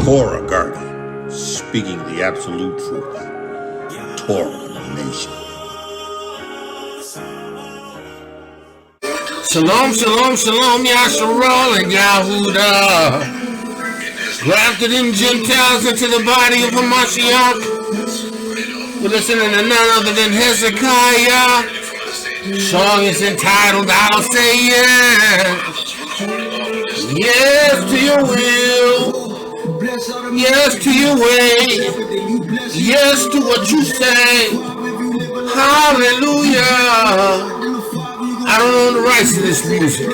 Torah Garden, speaking the absolute truth. Torah Nation. Shalom, shalom, shalom, Yasharal and Yahudah. Grafted in Gentiles into the body of a Mashiach. We're listening to none other than Hezekiah. Song is entitled, I'll Say Yes. Yes to your will. Yes to your way. Yes to what you say. Hallelujah. I don't own the rights to this music.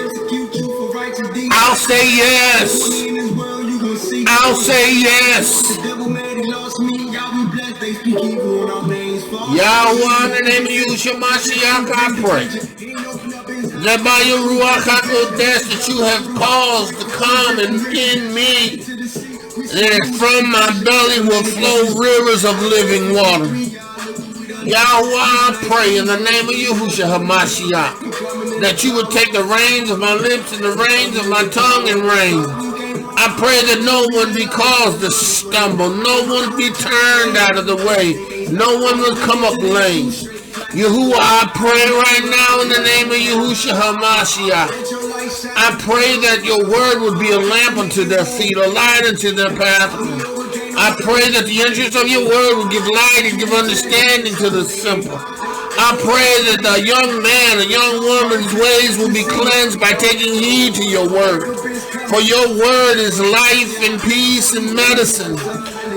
I'll say yes. I'll say yes. Yahweh, in the name of Yahushua Mashiach, I pray that by your Ruach HaKodesh that you have caused to come and in me, that from my belly will flow rivers of living water. Yahweh, I pray in the name of Yahushua HaMashiach that you would take the reins of my lips and the reins of my tongue and reign. I pray that no one be caused to stumble, no one be turned out of the way, no one will come up lame. Yahuwah, I pray right now in the name of Yahushua HaMashiach. I pray that your word would be a lamp unto their feet, a light unto their pathway. I pray that the entrance of your word will give light and give understanding to the simple. I pray that the young man, a young woman's ways will be cleansed by taking heed to your word. For your word is life and peace and medicine.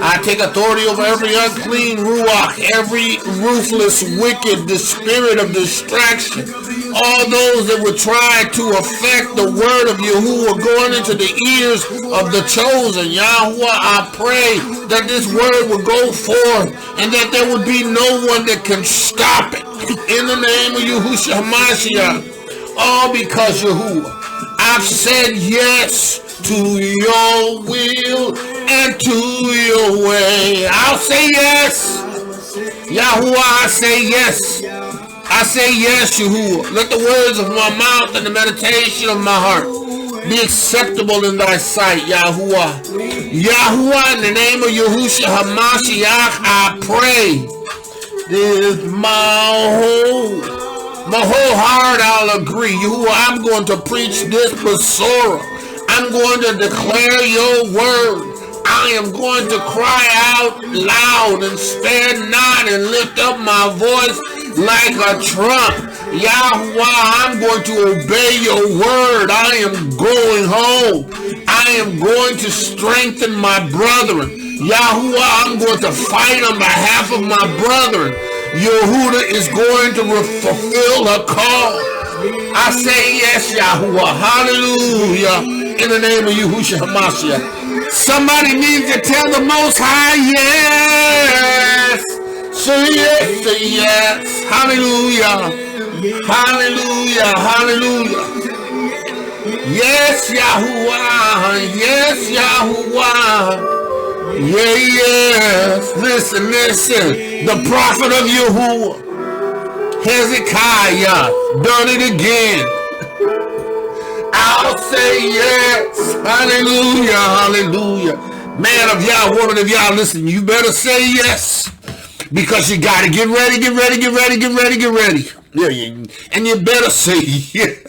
I take authority over every unclean ruach, every ruthless, wicked, the spirit of distraction, all those that would try to affect the word of Yahuwah going into the ears of the chosen. Yahuwah, I pray that this word will go forth and that there would be no one that can stop it. In the name of Yahushua HaMashiach, all because Yahuwah, I've said yes to your will and to your way. I'll say yes. Yahuwah, I say yes. I say yes, Yahuwah. Let the words of my mouth and the meditation of my heart be acceptable in thy sight, Yahuwah. Yahuwah, in the name of Yahushua HaMashiach, I pray. This is my whole heart, I'll agree. Yahuwah, I'm going to preach this Besorah. I'm going to declare your word. I am going to cry out loud and spare not and lift up my voice like a trump. Yahuwah, I'm going to obey your word. I am going home. I am going to strengthen my brethren. Yahuwah, I'm going to fight on behalf of my brethren. Yahudah is going to fulfill her call. I say yes, Yahuwah. Hallelujah. In the name of Yahushua HaMashiach. Somebody needs to tell the Most High yes. Say yes, say yes. Hallelujah. Hallelujah. Hallelujah. Yes, Yahuwah. Yes, Yahuwah. Yeah, yes. Listen. The prophet of Yahuwah, Hezekiah, done it again. I'll say yes. Hallelujah, hallelujah. Man of Yah, woman of Yah, listen, you better say yes. Because you got to get ready. Yeah, and you better say yes.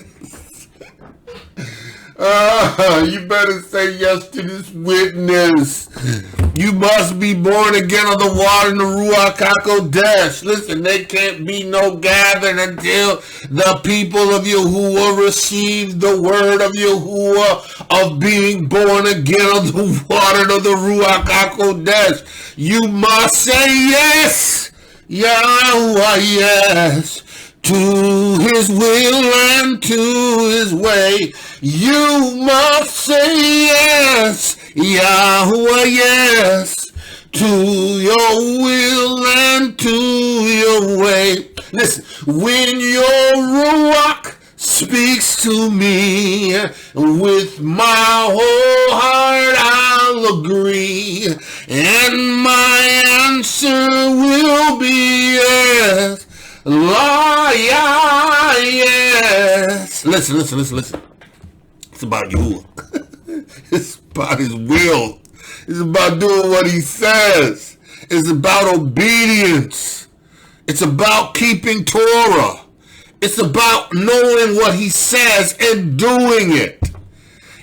You better say yes to this witness. You must be born again of the water and the Ruach HaKodesh. Listen, there can't be no gathering until the people of Yahuwah receive the word of Yahuwah of being born again of the water and of the Ruach HaKodesh. You must say yes, Yahuwah, yes, to his will and to his way. You must say yes, Yahuwah, yes, to your will and to your way. Listen, when your Ruach speaks to me, with my whole heart I'll agree, and my answer will be yes. Lord, yes. Listen. It's about Yahuwah. It's about his will. It's about doing what he says. It's about obedience. It's about keeping Torah. It's about knowing what he says and doing it.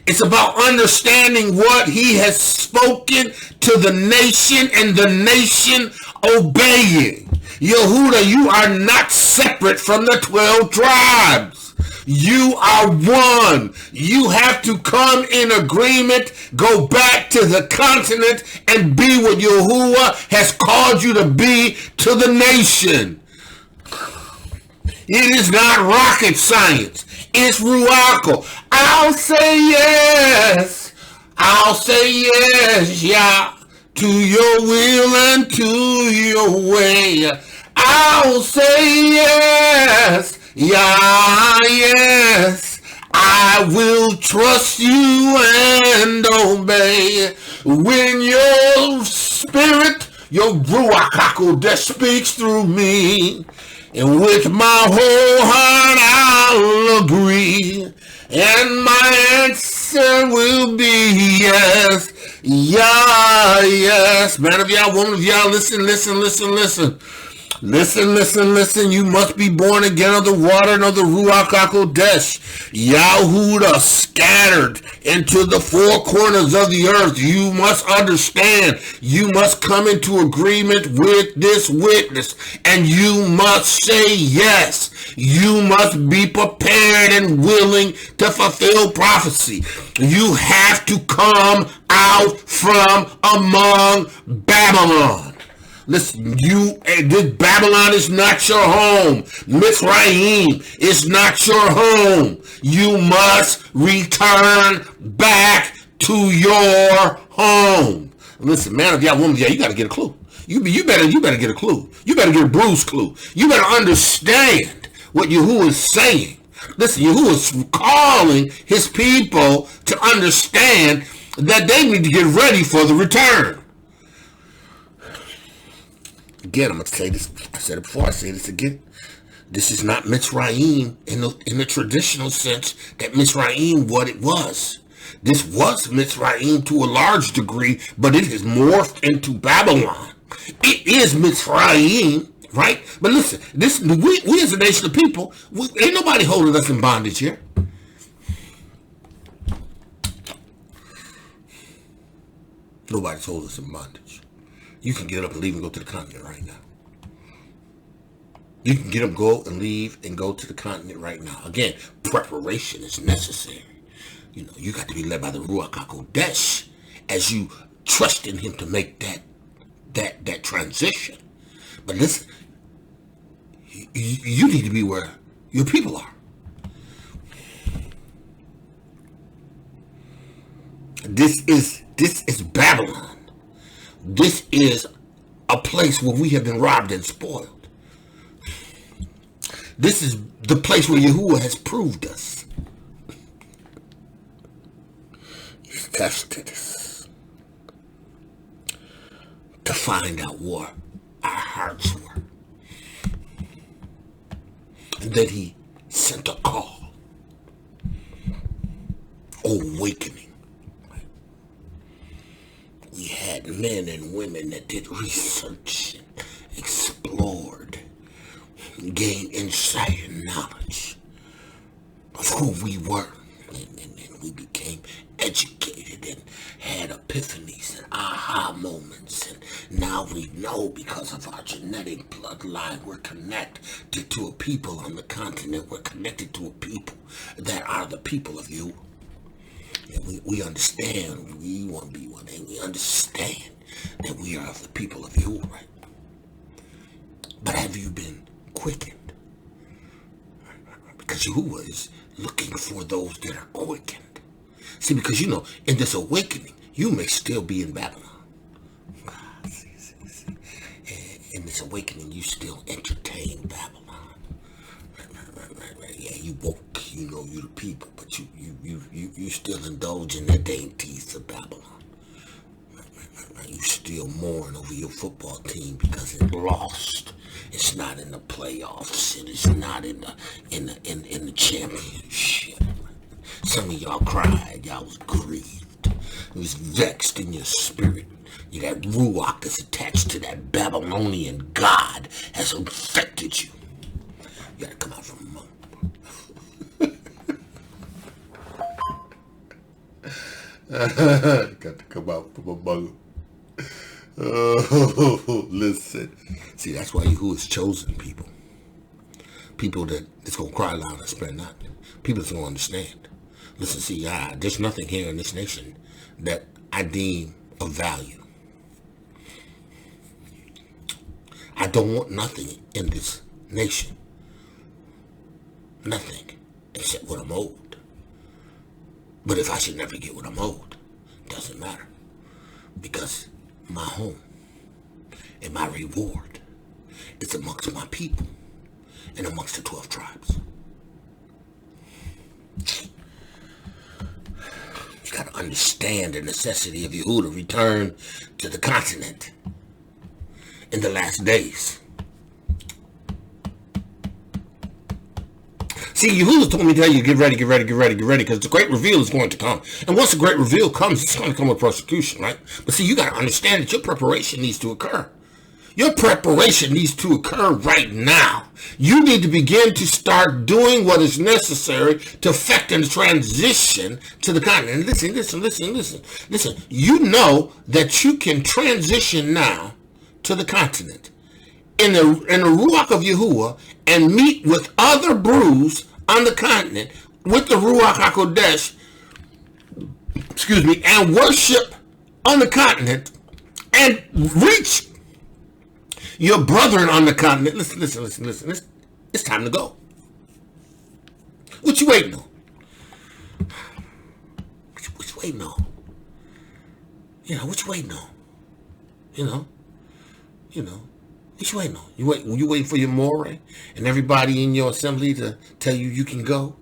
It's about understanding what he has spoken to the nation and the nation obeying. Yahudah, you are not separate from the 12 tribes. You are one. You have to come in agreement, go back to the continent, and be what Yahudah has called you to be to the nation. It is not rocket science. It's Ruach. I'll say yes. I'll say yes, Yah, to your will and to your way. I'll say yes, Yah, yes. I will trust you and obey. When your spirit, your Ruach HaKodesh speaks through me, and with my whole heart I'll agree, and my answer will be yes, Yah, yes. Man of Yah, woman of Yah, listen, listen, listen, listen. Listen, listen, listen. You must be born again of the water and of the Ruach HaKodesh. Yahudah scattered into the four corners of the earth. You must understand. You must come into agreement with this witness. And you must say yes. You must be prepared and willing to fulfill prophecy. You have to come out from among Babylon. Listen, this Babylon is not your home. Mitzrayim is not your home. You must return back to your home. Listen, man of Yah, woman of Yah, you got to get a clue. You better get a clue. You better get a bruised clue. You better understand what Yahudah is saying. Listen, Yahudah is calling his people to understand that they need to get ready for the return. Again, I'm going to say this. I said it before. I say this again. This is not Mitzrayim in the traditional sense that Mitzrayim what it was. This was Mitzrayim to a large degree, but it has morphed into Babylon. It is Mitzrayim, right? But listen, we as a nation of people, ain't nobody holding us in bondage here. Nobody's holding us in bondage. You can get up and leave and go to the continent right now. You can get up, go and leave and go to the continent right now. Again, preparation is necessary. You know, you got to be led by the Ruach HaKodesh as you trust in him to make that transition. But listen, you need to be where your people are. This is Babylon. This is a place where we have been robbed and spoiled. This is the place where Yahudah has proved us. He's tested us to find out what our hearts were. And then he sent a call. Awakening. We had men and women that did research and explored, gained insight and knowledge of who we were. And we became educated and had epiphanies and aha moments. And now we know because of our genetic bloodline, we're connected to a people on the continent. We're connected to a people that are the people of you. And we understand, we want to be one, and we understand that we are of the people of Yahudah, right? But have you been quickened? Because Yahudah is looking for those that are quickened. See, because you know, in this awakening, you may still be in Babylon. In this awakening, you still entertain Babylon. Right. Yeah, you woke, you know, you the people, but you still indulge in the dainties of Babylon. Right. You still mourn over your football team because it lost. It's not in the playoffs. It is not in the championship. Some of y'all cried. Y'all was grieved. who's vexed in your spirit. You got ruach that's attached to that Babylonian god has infected you. You gotta come out from among got to come out from among them. Oh, listen. See, that's why Yahudah is chosen people. People that's going to cry loud and spare not. People that's going to understand. Listen, see, there's nothing here in this nation that I deem of value. I don't want nothing in this nation. Nothing except what I'm owed. But if I should never get what I'm owed, it doesn't matter. Because my home and my reward is amongst my people and amongst the 12 tribes. You got to understand the necessity of Yahudah return to the continent in the last days. See, Yahudah told me to tell you, get ready, because the great reveal is going to come. And once the great reveal comes, it's going to come with persecution, right? But see, you got to understand that your preparation needs to occur. Your preparation needs to occur right now. You need to begin to start doing what is necessary to effect a transition to the continent. And listen. You know that you can transition now to the continent in the Ruach of Yahuwah and meet with other brews on the continent with the Ruach HaKodesh, and worship on the continent and reach your brethren on the continent. Listen. It's time to go. What you waiting on? What you waiting on? What you waiting on? What you waiting on? You waiting for your moray and everybody in your assembly to tell you can go?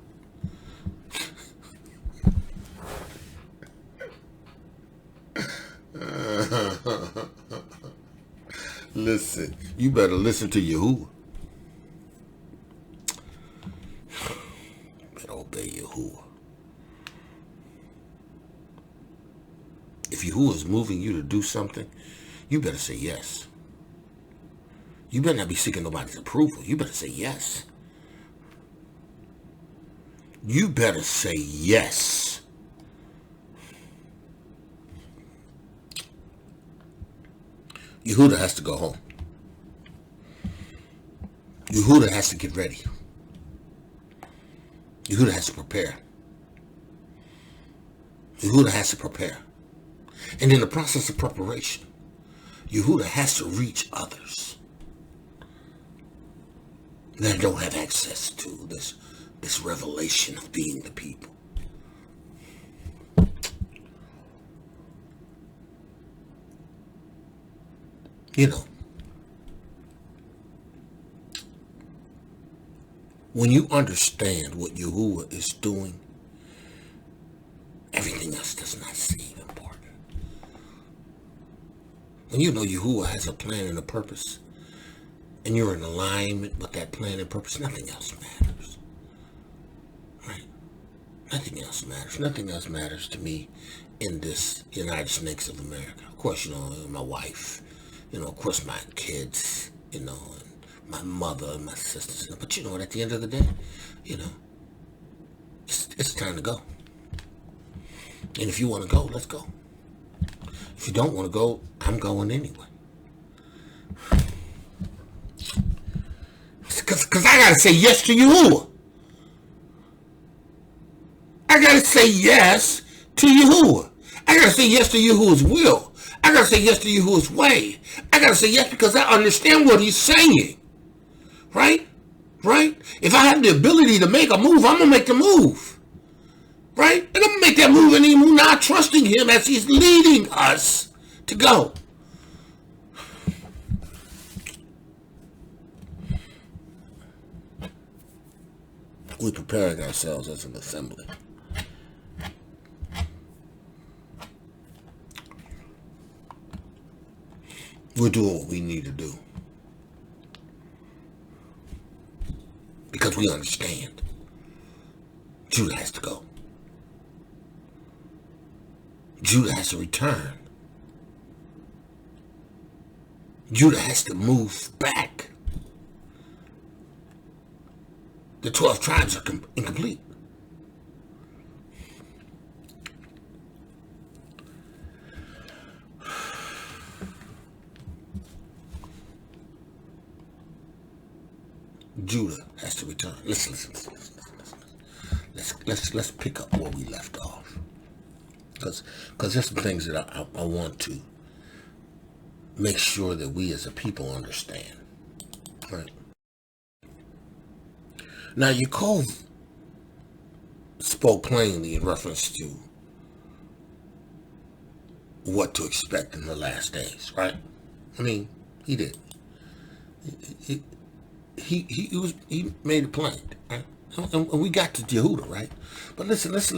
Listen, you better listen to Yahuwah. Better obey Yahuwah. If Yahuwah is moving you to do something, you better say yes. You better not be seeking nobody's approval. You better say yes. You better say yes. Yahudah has to go home. Yahudah has to get ready. Yahudah has to prepare. Yahudah has to prepare. And in the process of preparation, Yahudah has to reach others that don't have access to this revelation of being the people. When you understand what Yahuwah is doing, everything else does not seem important. When you know Yahuwah has a plan and a purpose, and you're in alignment with that plan and purpose, nothing else matters. Right? Nothing else matters. Nothing else matters to me in this United States of America. Of course, my wife, of course my kids, and my mother and my sisters. But at the end of the day, it's time to go. And if you want to go, let's go. If you don't want to go, I'm going anyway. Because I got to say yes to Yahuwah. I got to say yes to Yahuwah. I got to say yes to Yahuwah's will. I got to say yes to Yahuwah's way. I got to say yes because I understand what he's saying. Right? If I have the ability to make a move, I'm going to make the move. Right? And I'm going to make that move, and I'm not trusting him as he's leading us to go. We're preparing ourselves as an assembly. We're doing what we need to do. Because we understand Judah has to go. Judah has to return. Judah has to move back. The 12 tribes are incomplete. Judah has to return. Listen. Let's pick up where we left off. Because there's some things that I want to make sure that we as a people understand. Right? Now, Yaakov spoke plainly in reference to what to expect in the last days, right? I mean, he did. He made it plain, right? And we got to Yahudah, right? But listen. This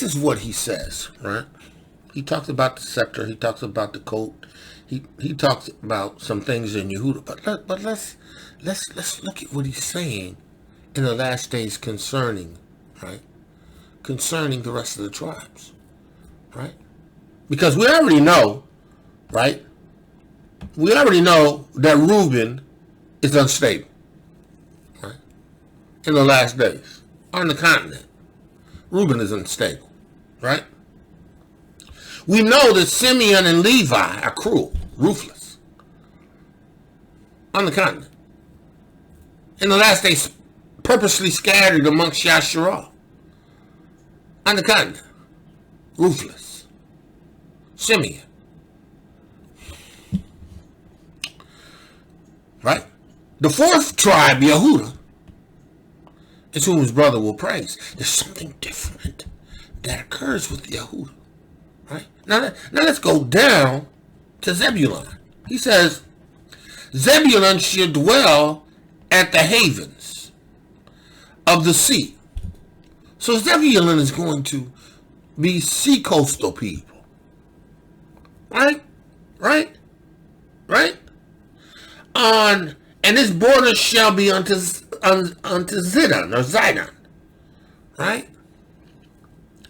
is what he says, right? He talks about the scepter. He talks about the coat. He talks about some things in Yahudah. But let's look at what he's saying in the last days concerning, right? Concerning the rest of the tribes, right? Because we already know, right? We already know that Reuben is unstable, right? In the last days, on the continent, Reuben is unstable, right? We know that Simeon and Levi are cruel, ruthless, on the continent. In the last days, purposely scattered amongst Yasharah, on the continent, ruthless. Simeon. Right? The fourth tribe, Yahudah, is whom his brother will praise. There's something different that occurs with Yahudah. Right? Now let's go down to Zebulun. He says, Zebulun should dwell at the havens of the sea. So Zebulun is going to be sea coastal people. Right? And his border shall be unto Zidon or Zidon. Right?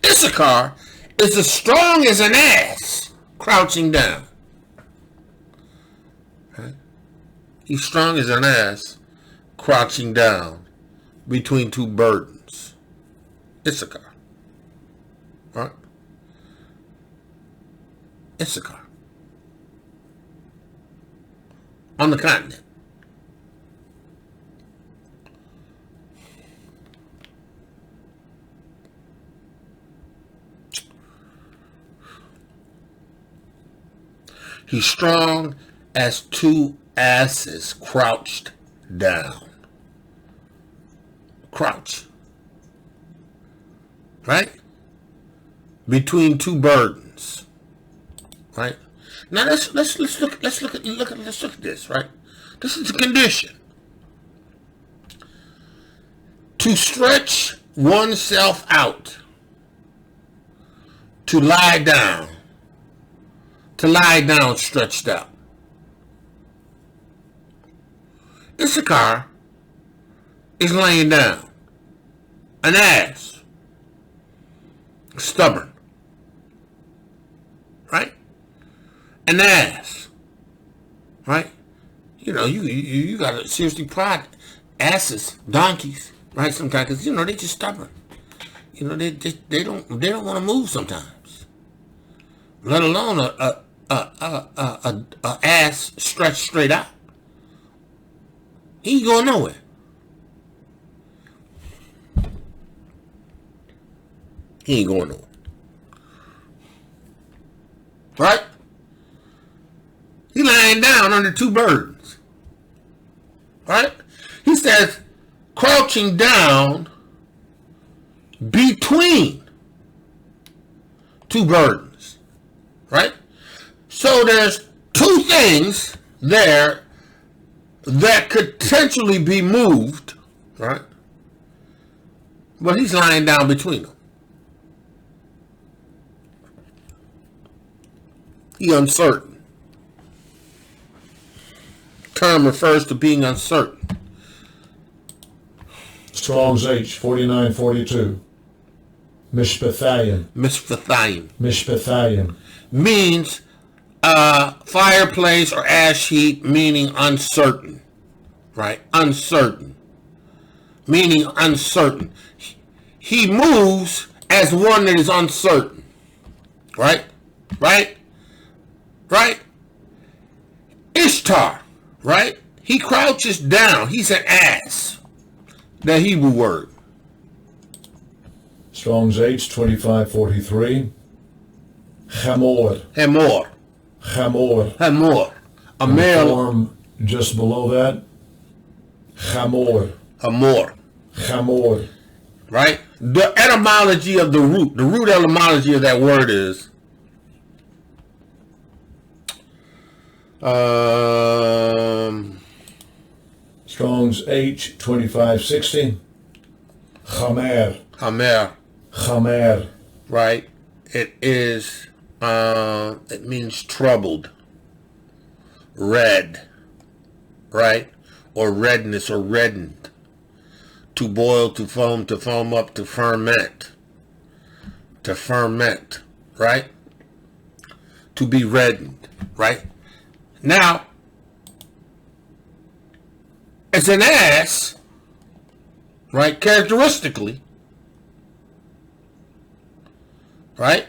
Issachar is as strong as an ass crouching down. Right? He's strong as an ass crouching down between two burdens. Issachar. Right? Issachar. On the continent. He's strong as two asses crouched down. Crouch. Right? Between two burdens. Right? Now let's look at this, right? This is the condition. To stretch oneself out. To lie down. To lie down stretched out. Issachar is laying down. An ass. Stubborn. Right? An ass. Right? You know, you gotta seriously prod asses, donkeys, right? Sometimes, because, you know, they just stubborn. You know, they don't want to move sometimes. Let alone a ass stretched straight out. He ain't going nowhere. He ain't going nowhere. Right? He lying down under two burdens. Right? He says, crouching down between two burdens. Right? So there's two things there that could potentially be moved. Right? But he's lying down between them. He uncertain. Term refers to being uncertain. Strong's H 4942. Mishpathaim. Mishpathaim. Mishpathaim. Means fireplace or ash heap, meaning uncertain. Right? Uncertain. Meaning uncertain. He moves as one that is uncertain. Right? Right? Right? Ishtar. Right? He crouches down. He's an ass. The Hebrew word. Strong's H 2543. Hamor. Hamor. Hamor. Hamor. A And the male. form just below that. Hamor. Hamor. Hamor. Right? The etymology of the root etymology of that word is Strong's H 2560. Chamer. Hamer. Chamer. Right? It is it means troubled. Red. Right? Or redness or reddened. To boil, to foam up, to ferment. To ferment. Right? To be reddened. Right? Now, as an ass, right, characteristically, right,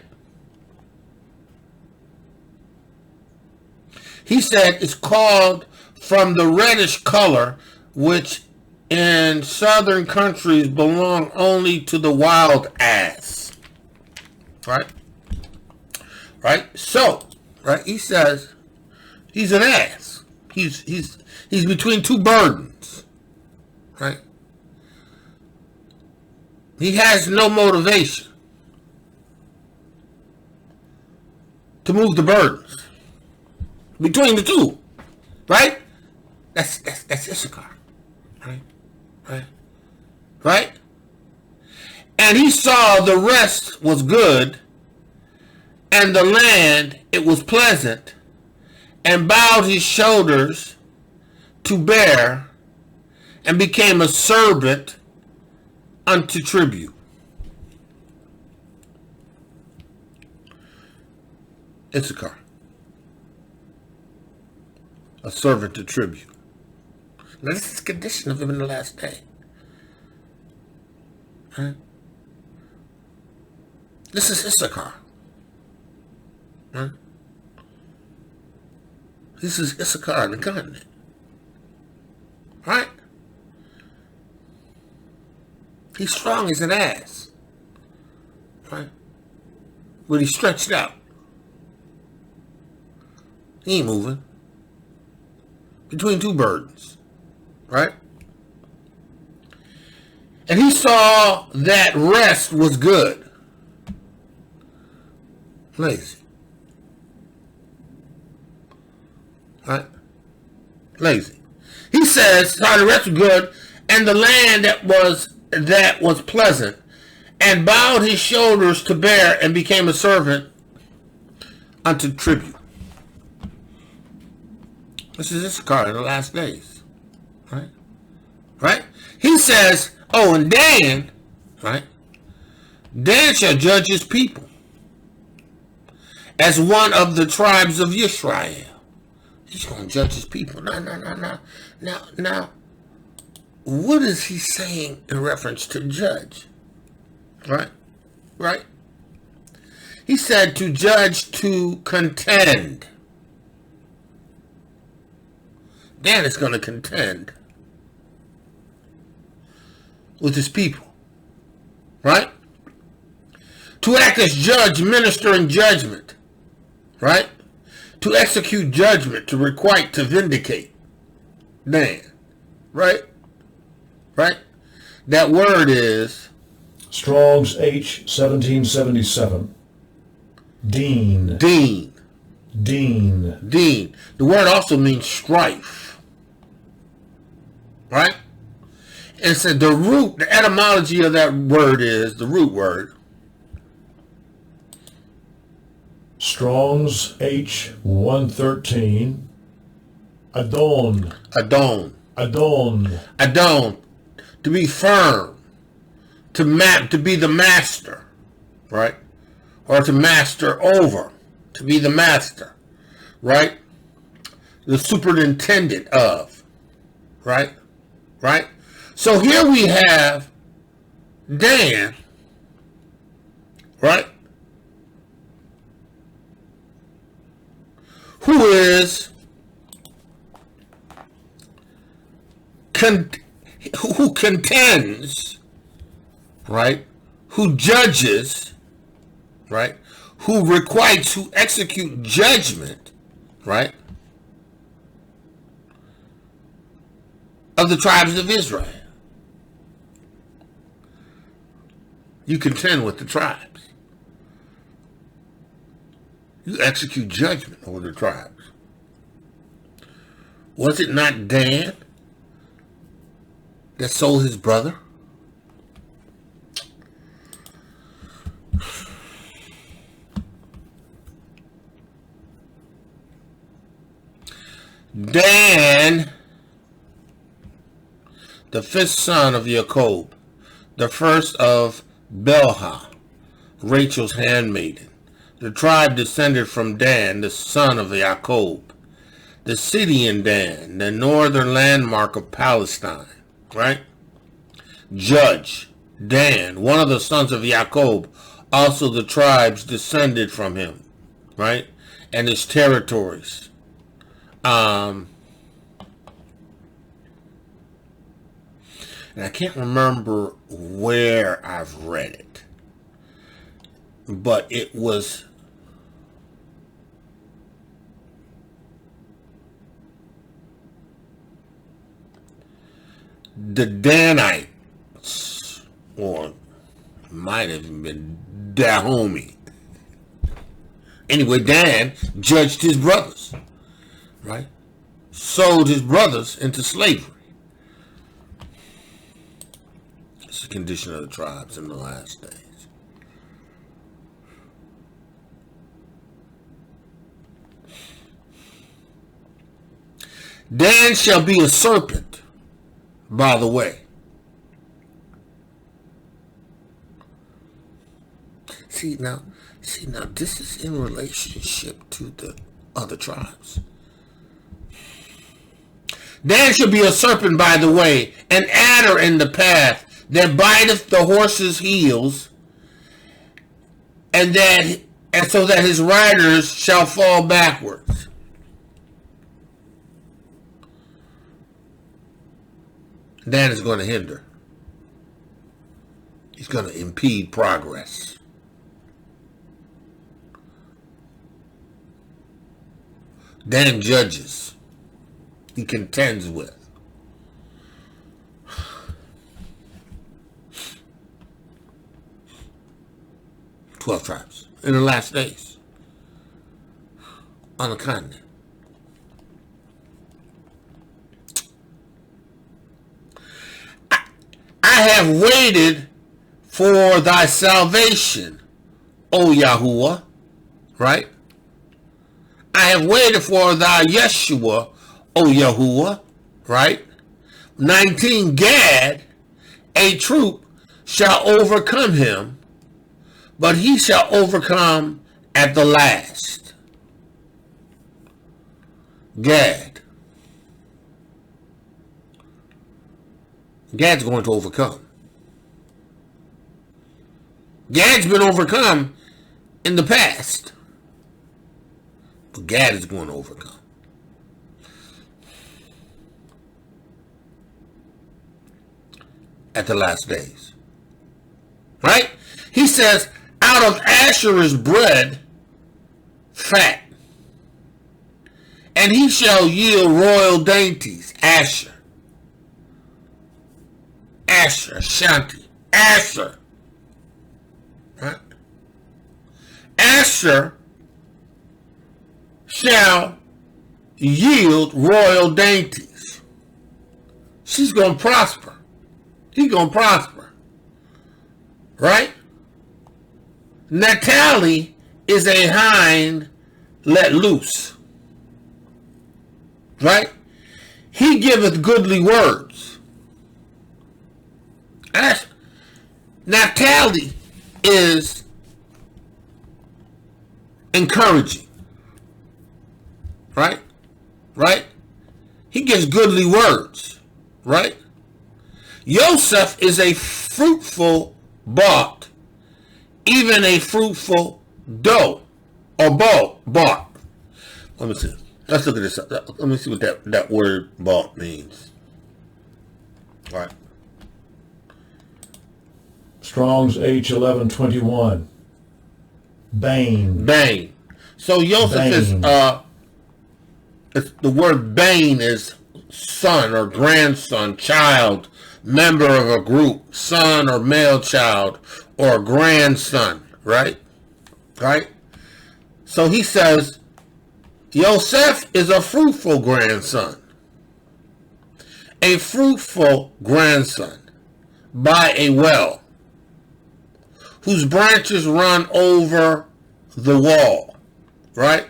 he said it's called from the reddish color, which in southern countries belong only to the wild ass. Right? Right? So, right, he says he's an ass. He's between two burdens. Right? He has no motivation to move the burdens between the two. Right? That's Issachar. Right? Right? Right? And he saw the rest was good, and the land it was pleasant, and bowed his shoulders to bear, and became a servant unto tribute. Issachar. A servant to tribute. Now this is the condition of him in the last day. Right? This is Issachar. Right? This is Issachar in the continent. Right? He's strong as an ass. Right? But he's stretched out. He ain't moving. Between two burdens. Right? And he saw that rest was good. Lazy. Right? Lazy. He says, saw the rest was good, and the land that was pleasant, and bowed his shoulders to bear, and became a servant unto tribute. This is Issachar in the last days. Right? Right? He says, oh, and Dan, right? Dan shall judge his people as one of the tribes of Israel. He's going to judge his people. Now, what is he saying in reference to judge? Right? Right? He said to judge, to contend. Dan is going to contend with his people. Right? To act as judge, ministering judgment. Right? To execute judgment, to requite, to vindicate. Dan. Right? Right? That word is Strong's H 1777. Dean. Dean. Dean. Dean. The word also means strife. Right? And so the root, the etymology of that word is, the root word, Strong's H 113. Adon. Adon. Adon. Adon. To be firm. To be the master. right? Or to master over, to be the master, right? The superintendent of, right? Right? So here we have Dan, right? Who is who contends, right? Who judges, right? Who requites, who execute judgment, right? Of the tribes of Israel. You contend with the tribes. You execute judgment over the tribes. Was it not Dan that sold his brother? Dan, the fifth son of Jacob, the first of Bilhah, Rachel's handmaiden. The tribe descended from Dan, the son of Jacob. The city in Dan, the northern landmark of Palestine, right? Judge, Dan, one of the sons of Jacob, also the tribes descended from him, right? And his territories. And I can't remember where I've read it, but it was the Danites, or might have been Dahomey. Anyway, Dan judged his brothers, right? Sold his brothers into slavery. It's the condition of the tribes in the last days. Dan shall be a serpent, by the way. See now, this is in relationship to the other tribes. Dan shall be a serpent by the way, an adder in the path, that biteth the horse's heels, and so that his riders shall fall backwards. Dan is going to hinder. He's going to impede progress. Dan judges. He contends with. "12 tribes in the last days on the continent." I have waited for thy salvation, O Yahudah, right? I have waited for thy Yeshua, O Yahudah, right? 19, Gad, a troop shall overcome him, but he shall overcome at the last. Gad. Gad's going to overcome. Gad's been overcome in the past, but Gad is going to overcome. At the last days. Right? He says, out of Asher is bread, fat, and he shall yield royal dainties. Asher. Asher, Shanti, Asher. Right? Asher shall yield royal dainties. She's going to prosper. He's going to prosper. Right? Naphtali is a hind let loose. Right? He giveth goodly words. Naphtali is encouraging. Right? Right? He gives goodly words. Right? Joseph is a fruitful bought, even a fruitful dough or bought. Let me see. Let's look at this. Let me see what that word bought means. All right. Strong's H1121. Bane. Bane. So Joseph Bane. the word bane is son or grandson, child, member of a group, son or male child, or grandson, right? Right? So he says, Joseph is a fruitful grandson. A fruitful grandson by a well, whose branches run over the wall, right?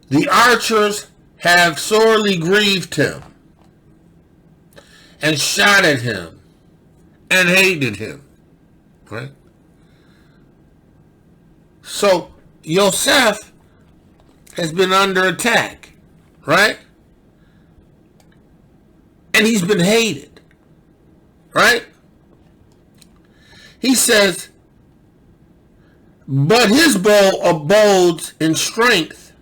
The archers have sorely grieved him, and shot at him, and hated him, right? So, Joseph has been under attack, right? And he's been hated, right? He says, but his bow abodes in strength,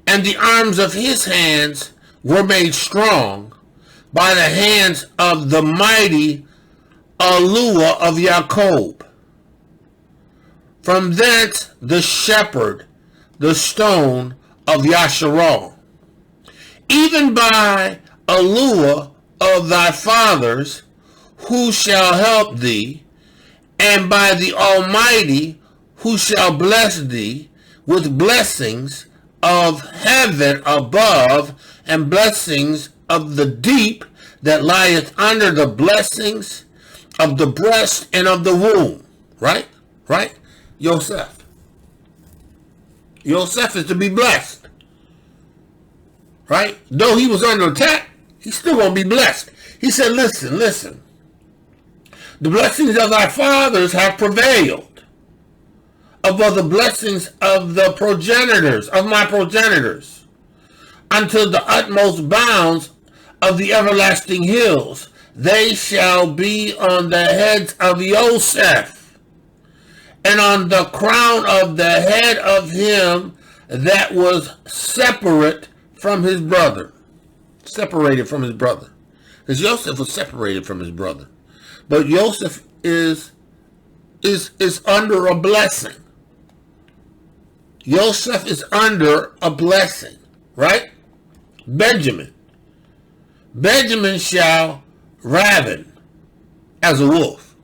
and the arms of his hands were made strong by the hands of the mighty Yahudah of Jacob. From thence the shepherd, the stone of Yasharal, even by Yahudah of thy fathers, who shall help thee, and by the Almighty, who shall bless thee with blessings of heaven above, and blessings of the deep that lieth under, the blessings of the breast and of the womb. Right? Right? Joseph. Joseph is to be blessed. Right? Though he was under attack, he's still going to be blessed. He said, listen. The blessings of thy fathers have prevailed above the blessings of the progenitors, of my progenitors, unto the utmost bounds of the everlasting hills. They shall be on the heads of Joseph, and on the crown of the head of him that was separate from his brother. Separated from his brother. Because Joseph was separated from his brother. But Joseph is under a blessing. Joseph is under a blessing, right? Benjamin shall raven as a wolf.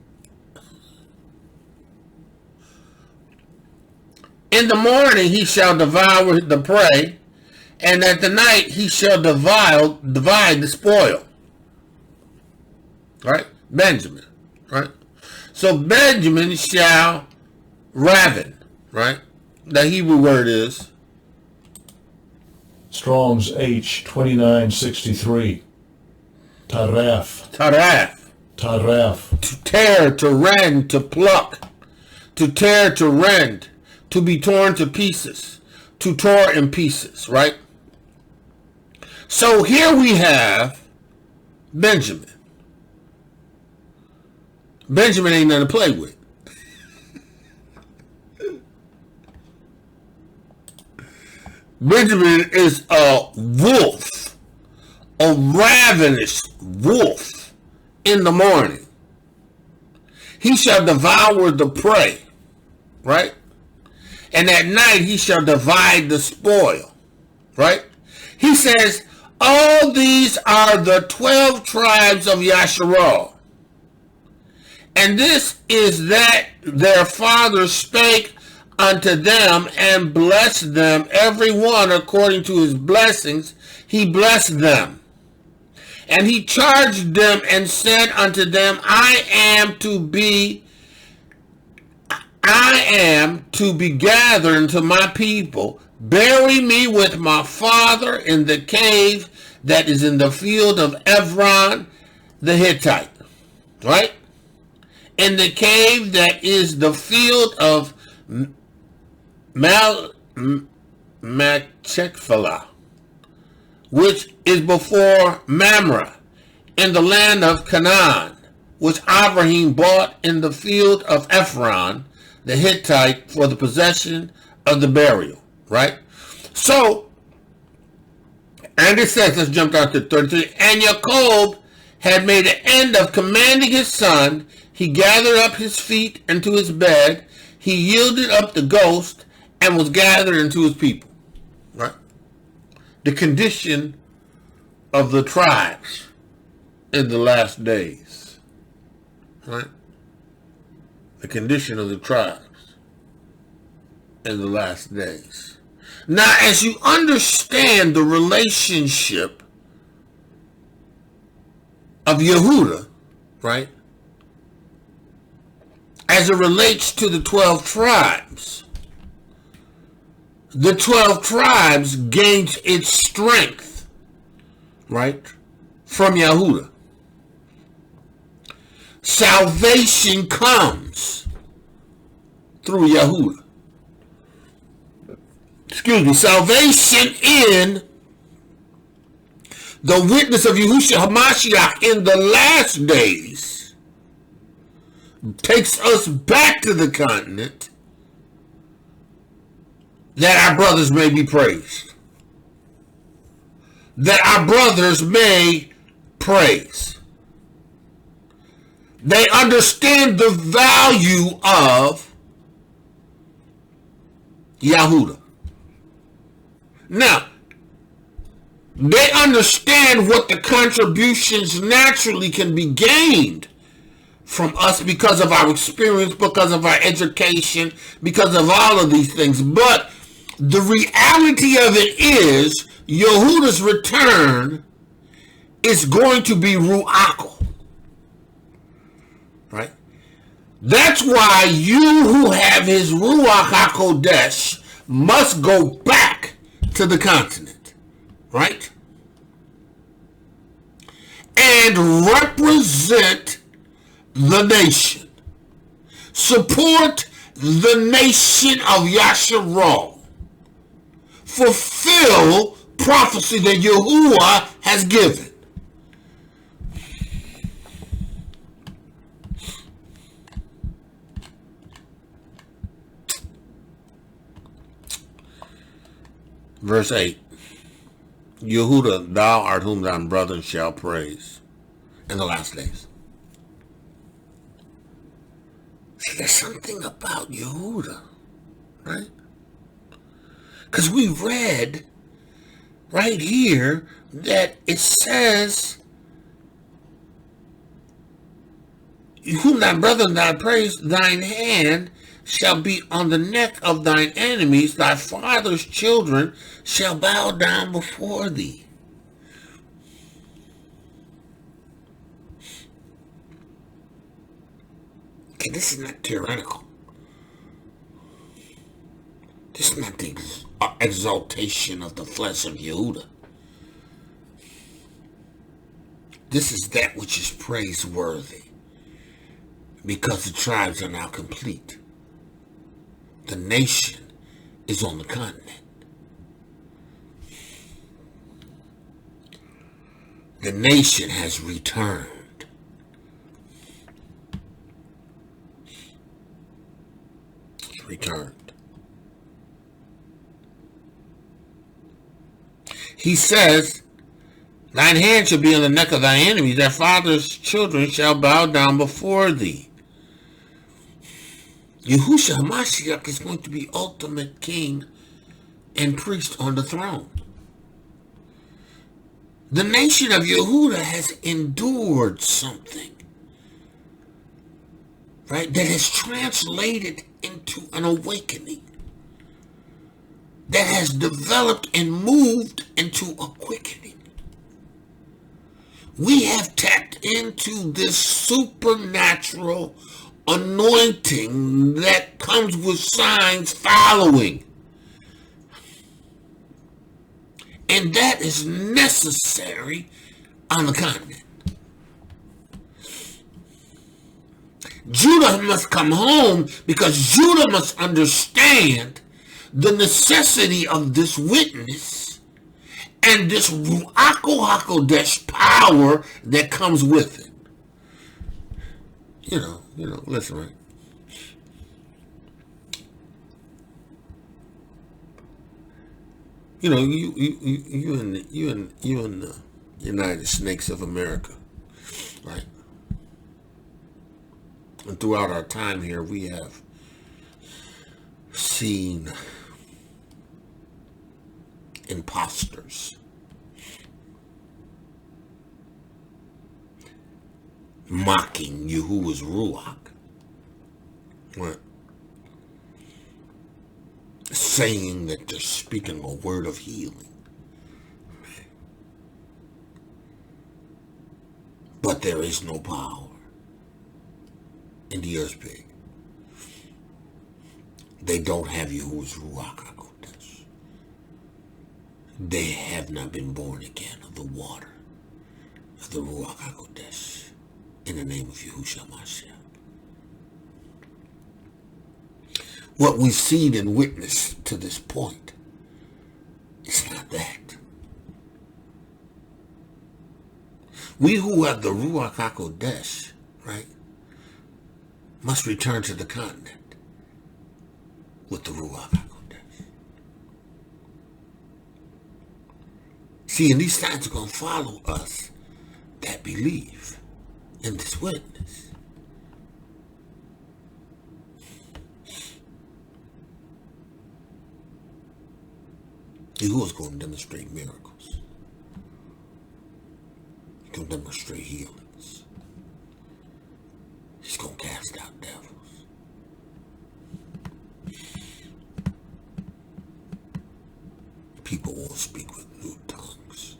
In the morning he shall devour the prey, and at the night he shall divide the spoil. Right? Benjamin. Right? So Benjamin shall raven. Right? The Hebrew word is Strong's H2963. Taraf. To tear, to rend, to pluck. To tear, to rend. To be torn to pieces. To tore in pieces. Right? So here we have Benjamin. Benjamin ain't nothing to play with. Benjamin is a wolf, a ravenous wolf in the morning. He shall devour the prey, right? And at night he shall divide the spoil, right? He says, all these are the 12 tribes of Yasharal. And this is that their father spake unto them, and blessed them, every one according to his blessings. He blessed them. And he charged them and said unto them, I am to be gathered unto my people. Bury me with my father in the cave that is in the field of Ephron the Hittite. Right? In the cave that is the field of Machekphala, which is before Mamre, in the land of Canaan, which Abraham bought in the field of Ephron, the Hittite, for the possession of the burial. Right? So, and it says, let's jump down to 33, and Jacob had made an end of commanding his son. He gathered up his feet into his bed. He yielded up the ghost and was gathered into his people. Right? The condition of the tribes in the last days. Right? The condition of the tribes in the last days. Now, as you understand the relationship of Yahudah, right, as it relates to the 12 tribes, the 12 tribes gains its strength, right, from Yahudah. Salvation comes through Yahudah. Salvation in the witness of Yahushua HaMashiach in the last days takes us back to the continent that our brothers may be praised. That our brothers may praise. They understand the value of Yahudah. Now, they understand what the contributions naturally can be gained from us because of our experience, because of our education, because of all of these things. But the reality of it is Yahudah's return is going to be ru'akal. Right? That's why you who have his Ruach HaKodesh must go back to the continent, right? And represent the nation. Support the nation of Yasharal. Fulfill prophecy that Yahuwah has given. Verse 8. Yahudah, thou art whom thy brethren shall praise in the last days. See, there's something about Yahudah, right? Because we read right here that it says, whom thy brethren thou praise, thine hand shall be on the neck of thine enemies, thy father's children shall bow down before thee. Okay, this is not tyrannical. This is not the exaltation of the flesh of Yahudah. This is that which is praiseworthy, because the tribes are now complete. The nation is on the continent. The nation has returned. It's returned. He says, thine hand shall be on the neck of thy enemies, thy father's children shall bow down before thee. Yahushua HaMashiach is going to be ultimate king and priest on the throne. The nation of Yahudah has endured something, right, that has translated into an awakening, that has developed and moved into a quickening. We have tapped into this supernatural anointing that comes with signs following. And that is necessary on the continent. Judah must come home, because Judah must understand the necessity of this witness and this Ruach HaKodesh power that comes with it. Listen, right? You in the United Snakes of America, right? And throughout our time here, we have seen imposters, mocking Yahuwah's Ruach, right? Saying that they're speaking a word of healing. But there is no power in the earth pig. They don't have Yahuwah's Ruach HaKodesh. They have not been born again of the water of the Ruach HaKodesh in the name of Yahushua Mashiach. What we've seen and witnessed to this point is not that. We who have the Ruach HaKodesh, right, must return to the continent with the Ruach HaKodesh. See, and these signs are going to follow us that believe in this witness. Yahuwah's going to demonstrate miracles. He's going to demonstrate healings. He's going to cast out devils. People won't speak with new tongues.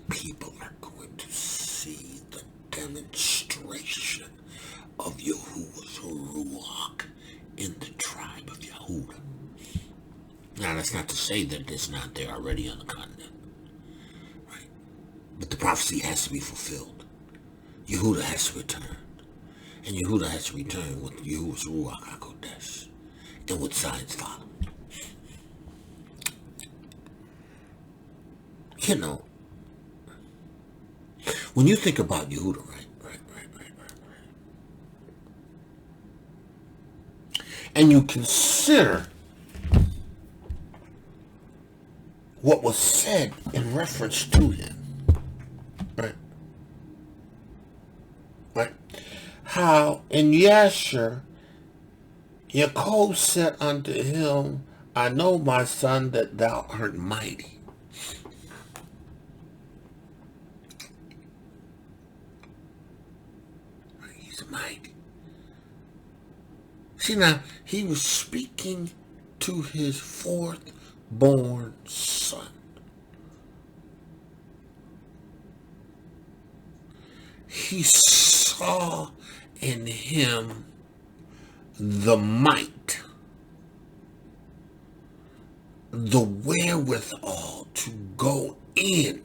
People are going to see the demonstration of Yahuwah's Ruach in the tribe of Yahudah. Now, that's not to say that it's not there already on the continent, right? But the prophecy has to be fulfilled. Yahudah has to return. And Yahudah has to return with Yahuwah's Ruach HaKodesh. And with signs follow. You know, when you think about Yahudah, right? And you consider what was said in reference to him, right? How in Yasher, Yaakov said unto him, I know, my son, that thou art mighty. He's mighty. See, now, he was speaking to his fourth-born son. He saw in him the might, the wherewithal to go in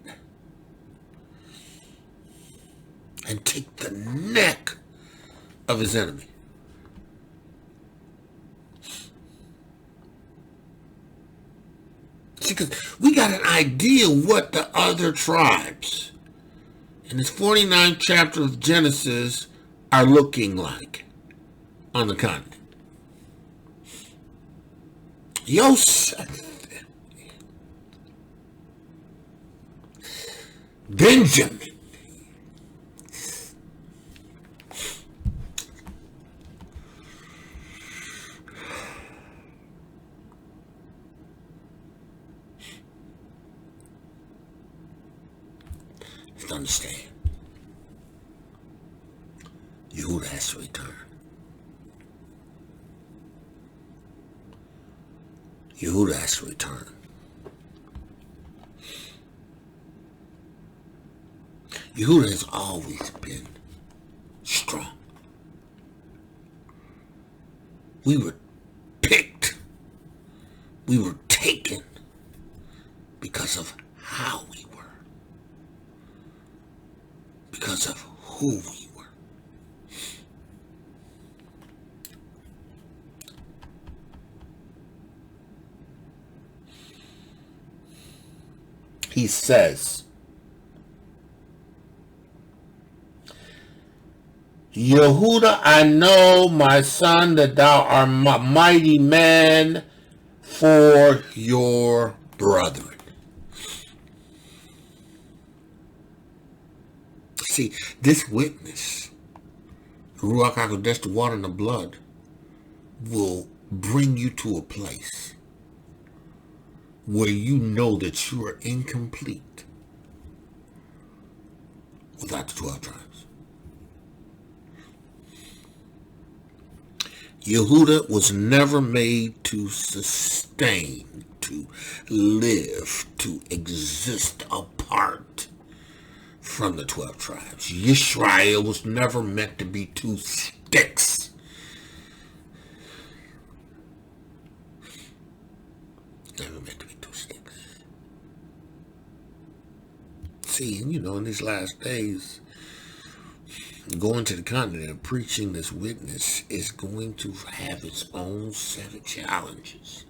and take the neck of his enemy. See, because we got an idea what the other tribes in this 49th chapter of Genesis are looking like on the continent. Joseph, Benjamin, to understand, Yahudah has to return. Yahudah has to return. Yahudah has always been strong. We were picked. We were taken because of how we were. because of who we were. He says, Yahudah, I know, my son, that thou art a mighty man for your brethren. See, this witness, Ruach HaKodesh, the water and the blood, will bring you to a place where you know that you are incomplete without the 12 tribes. Yahudah was never made to sustain, to live, to exist apart from the 12 tribes. Yisrael was never meant to be two sticks. Never meant to be two sticks. See, and in these last days, going to the continent and preaching this witness is going to have its own set of challenges.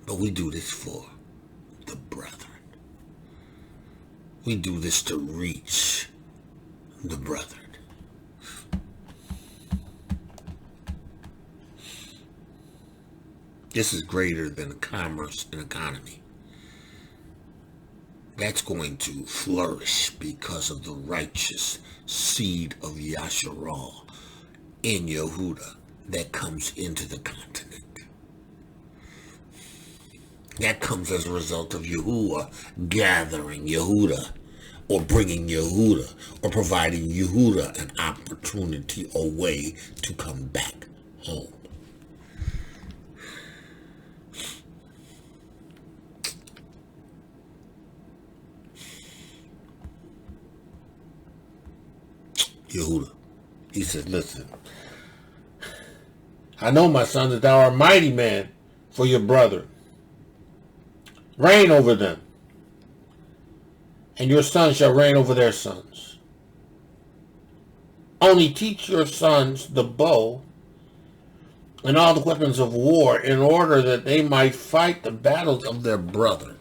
But we do this for the brethren. We do this to reach the brethren. This is greater than commerce and economy. That's going to flourish because of the righteous seed of Yasharal in Yahudah that comes into the continent. That comes as a result of Yahuwah gathering Yahudah, or bringing Yahudah, or providing Yahudah an opportunity, a way to come back home. Yahudah, he says, listen, I know, my son, that thou art a mighty man for your brother. Reign over them, and your sons shall reign over their sons. Only teach your sons the bow and all the weapons of war, in order that they might fight the battles of their brethren.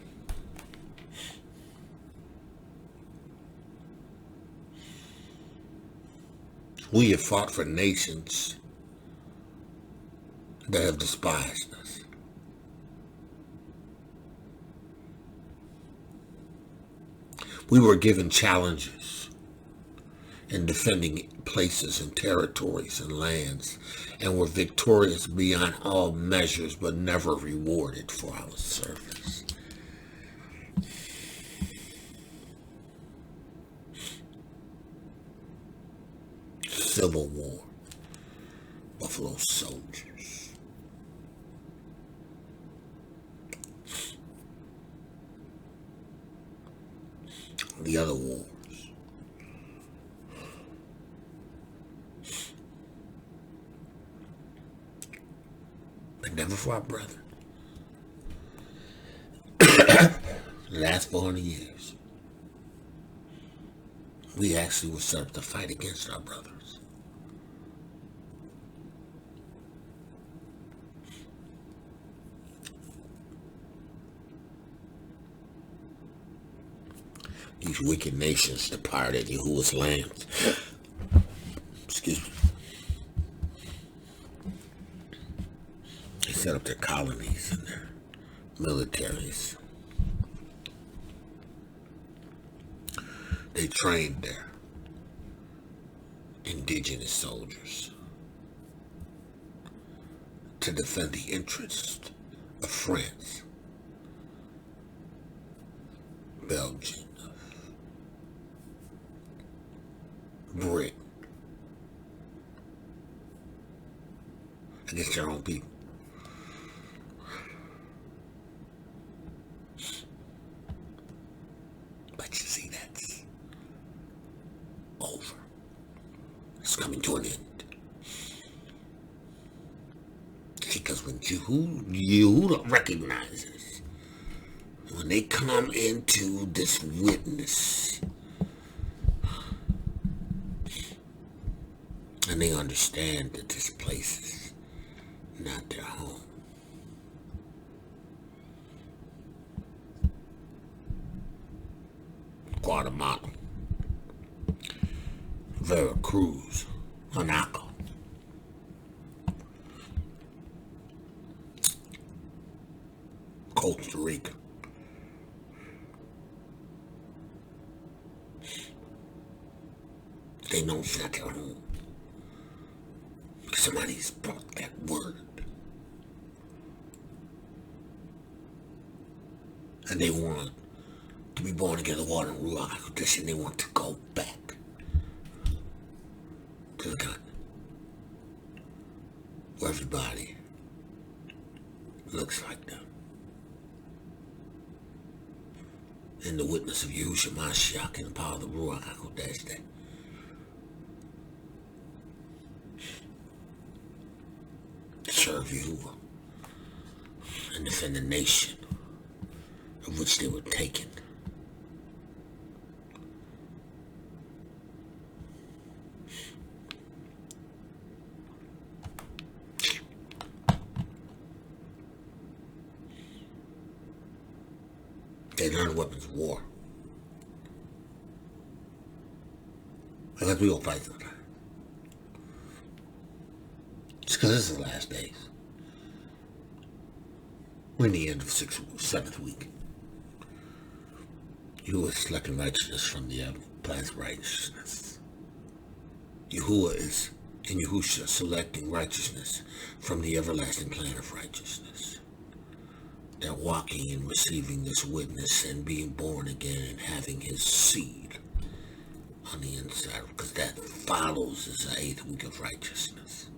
We have fought for nations that have despised us. We were given challenges in defending places and territories and lands, and were victorious beyond all measures, but never rewarded for our service. Civil War, Buffalo Soldiers. The other wars. But never for our brethren. The last 400 years, we actually were set up to fight against our brothers. These wicked nations departed Yahuwah's lands. Excuse me. They set up their colonies and their militaries. They trained their indigenous soldiers to defend the interests of France, Belgium, Britain, against their own people. But you see, that's over. It's coming to an end. Because when Yahudah recognizes, when they come into this witness, And they understand that this place is not their home. Guatemala, Veracruz, Monaco, Costa Rica, they know it's not their home. Somebody's brought that word. And they want to be born again of water and Ruach HaKodesh, and they want to go back to the continent where everybody looks like them. In the witness of Yahushua Mashiach and the power of the Ruach HaKodesh, that serve Yahudah and defend the nation of which they were taken. They learn weapons of war. Because we all fight sometimes. It's because this is the last days. We're in the end of 7th week. Yahuwah is selecting righteousness from the plans of righteousness. Yahuwah is in Yahushua selecting righteousness from the everlasting plan of righteousness. They're walking and receiving this witness and being born again and having his seed on the inside, because that follows this 8th week of righteousness,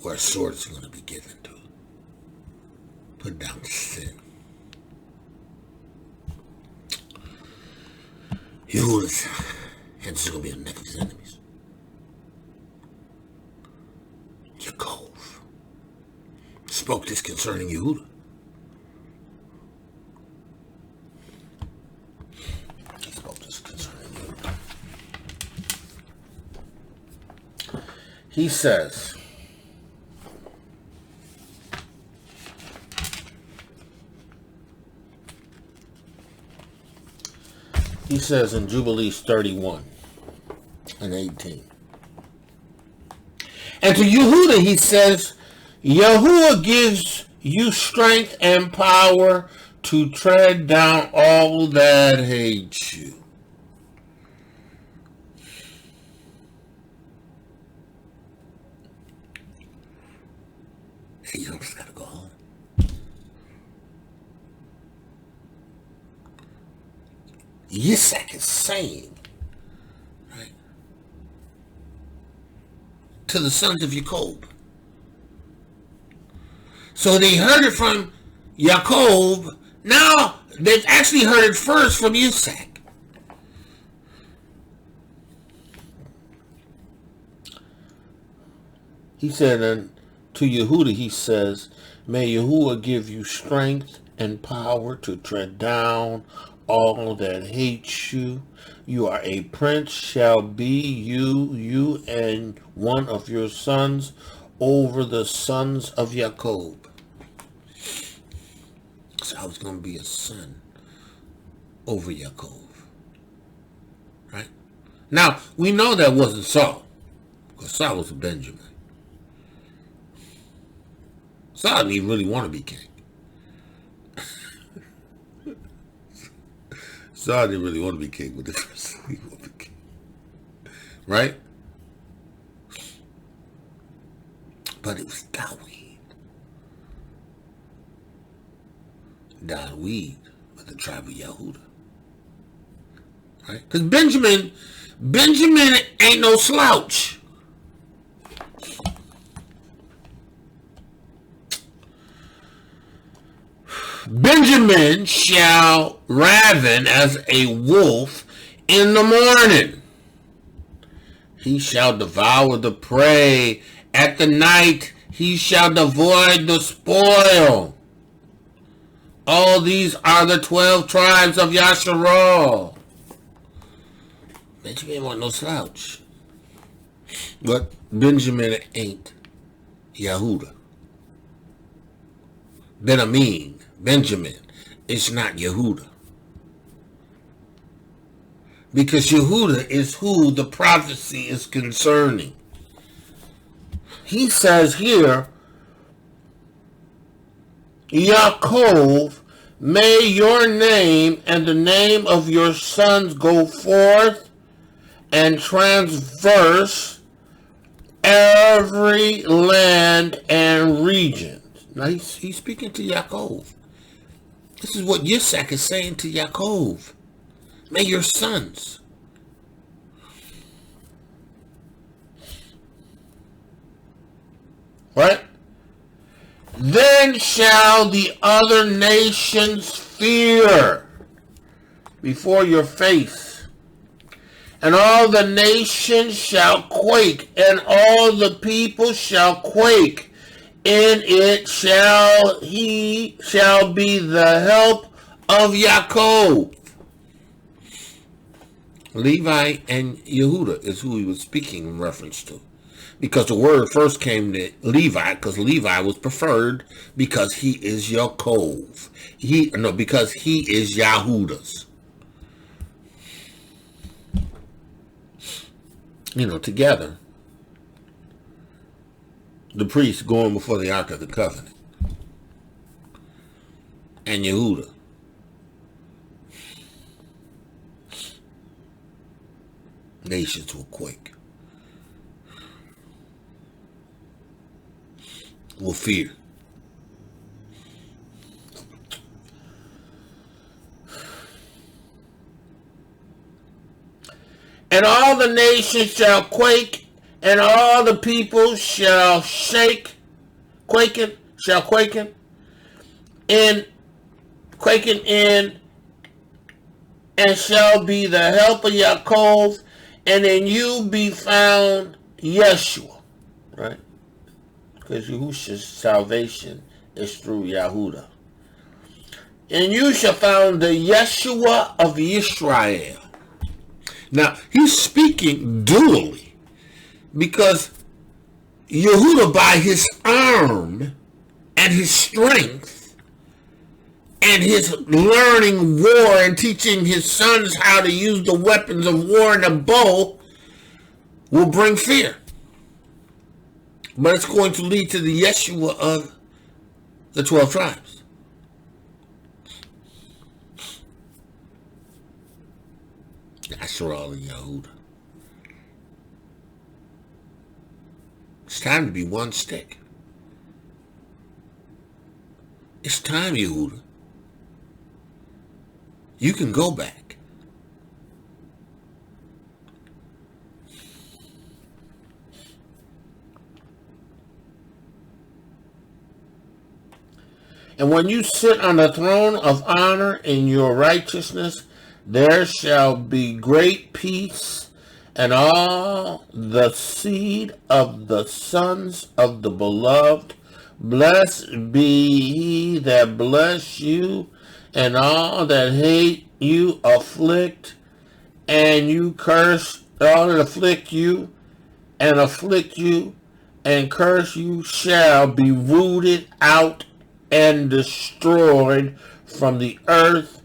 where a sword is going to be given to put down sin. Yahudah's hands is going to be on the neck of his enemies. Yaakov spoke this concerning Yahudah. He spoke this concerning Yahudah. He says, in Jubilees 31 and 18. And to Yahudah he says, Yahuwah gives you strength and power to tread down all that hate you. Hey, you just gotta go home. Yitzhak is saying, right, to the sons of Jacob. So they heard it from Jacob. Now they've actually heard it first from Yitzhak. He said, and to Yahudah he says, may Yahuwah give you strength and power to tread down all that hate you. You are a prince, shall be you and one of your sons over the sons of Jacob. So I was going to be a son over Jacob. Right? Now, we know that wasn't Saul, because Saul was a Benjamin. Saul didn't even really want to be king. Saul didn't really want to be king, but he wanted to be king. Right? But it was Dawid. Dawid with the tribe of Yahudah. Right? Because Benjamin ain't no slouch. Benjamin shall raven as a wolf in the morning. He shall devour the prey. At the night he shall devoid the spoil. All these are the 12 tribes of Yasharal. Benjamin wasn't no slouch. But Benjamin ain't Yahudah. Benjamin is not Yahudah. Because Yahudah is who the prophecy is concerning. He says here, Yaakov, may your name and the name of your sons go forth and transverse every land and region. Now he's speaking to Yaakov. This is what Yitzhak is saying to Yaakov. May your sons. Right? Then shall the other nations fear before your face, and all the nations shall quake, and all the people shall quake. In it shall be the help of Yaakov. Levi and Yahudah is who he was speaking in reference to. Because the word first came to Levi, because Levi was preferred because he is Yaakov. Because he is Yahudah's. Together. The priest going before the Ark of the Covenant. And Yahudah. Nations will quake. Will fear. And all the nations shall quake, and all the people shall shake, quaking, and shall be the help of Yaakov, and in you be found Yeshua, right? Because Yahushua's salvation is through Yahudah. And you shall find the Yeshua of Israel. Now, he's speaking dually, because Yahudah, by his arm and his strength and his learning war and teaching his sons how to use the weapons of war and a bow, will bring fear. But it's going to lead to the Yeshua of the 12 tribes. Yisrael and Yahudah. It's time to be one stick. It's time, Yahudah. You can go back. And when you sit on the throne of honor in your righteousness, there shall be great peace, and all the seed of the sons of the beloved. Blessed be he that bless you, and all that hate you afflict, and you curse, all that afflict you, and curse you shall be rooted out and destroyed from the earth,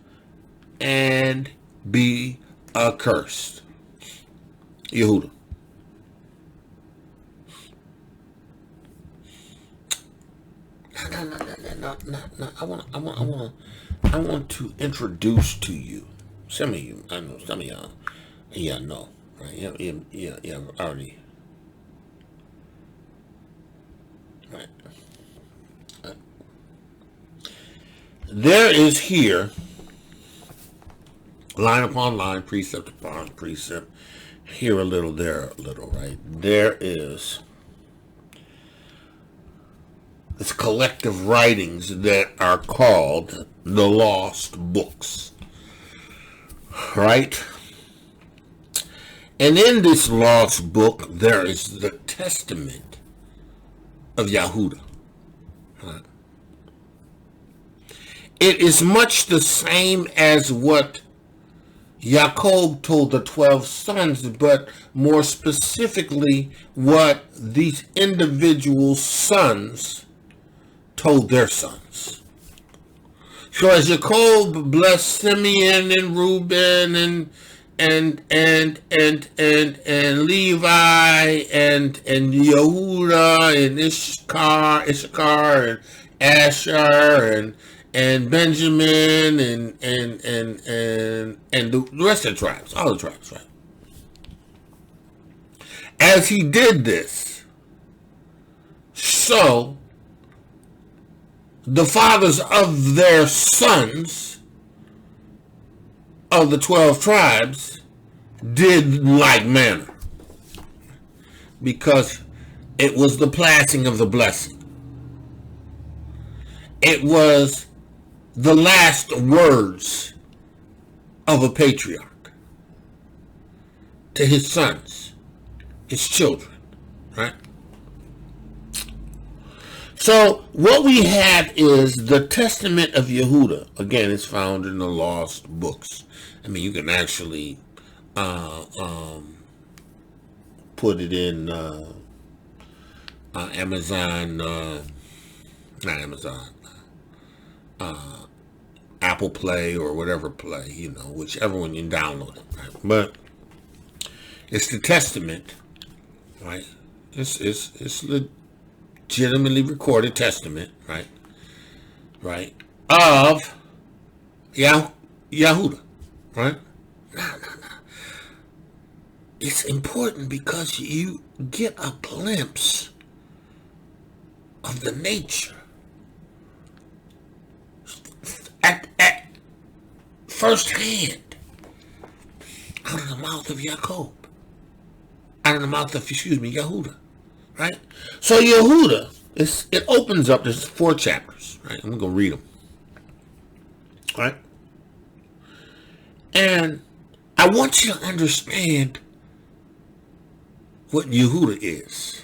and be accursed. Yahudah. No. I want to introduce to you. Some of you, I know, some of y'all, yeah, know, right? Yeah, already. Right. There is here, line upon line, precept upon precept, here a little, there a little, right? There is this collective writings that are called the lost books, right? And in this lost book, there is the testament of Yahudah. Right? It is much the same as what Jacob told the 12 sons, but more specifically what these individual sons told their sons. So as Jacob blessed Simeon and Reuben and Levi and Yahudah and Issachar and Asher and Benjamin and the rest of the tribes, all the tribes, right? As he did this, so the fathers of their sons of the 12 tribes did like manner, because it was the passing of the blessing. It was the last words of a patriarch to his sons, his children, right? So what we have is the Testament of Yahudah. Again, it's found in the lost books. I mean, you can actually put it in Amazon, not Amazon, Apple Play or whatever Play, you know, whichever one you download it, right? But it's the Testament, right? It's legitimately recorded testament, right? Right? Of Yahudah, right? No. It's important because you get a glimpse of the nature at first hand out of the mouth of Jacob, out of the mouth of, Yahudah, right? So Yahudah, it opens up, there's 4 chapters, right? I'm going to read them, right? And I want you to understand what Yahudah is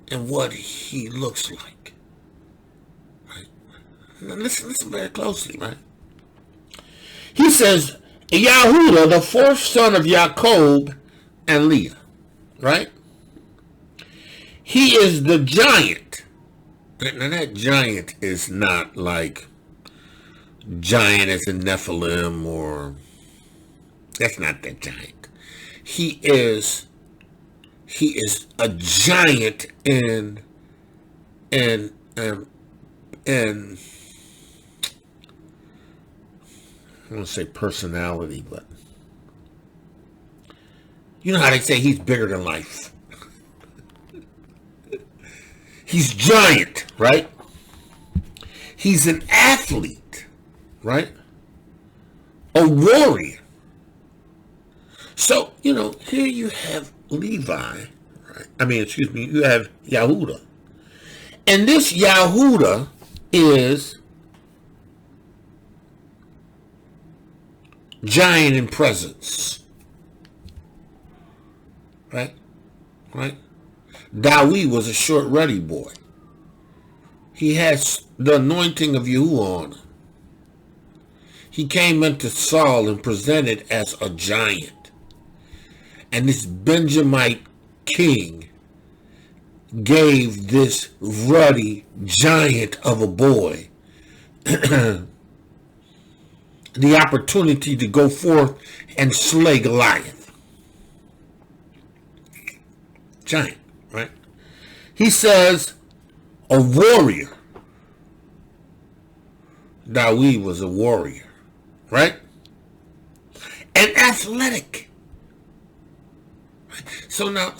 and what he looks like, right? Now listen very closely, right? He says, Yahudah, the 4th son of Jacob and Leah, right? He is the giant. Now that giant is not like giant as in Nephilim, or that's not that giant. He is a giant in I want to say personality, but you know how they say he's bigger than life. He's giant, right? He's an athlete, right? A warrior. So, you know, here you have Levi, right? You have Yahudah. And this Yahudah is giant in presence, right? Right? Dawid was a short, ruddy boy. He has the anointing of Yahuwah on him. He came into Saul and presented as a giant. And this Benjamite king gave this ruddy giant of a boy the opportunity to go forth and slay Goliath. Giant, right? He says a warrior. Dawid was a warrior, right? And athletic. So now.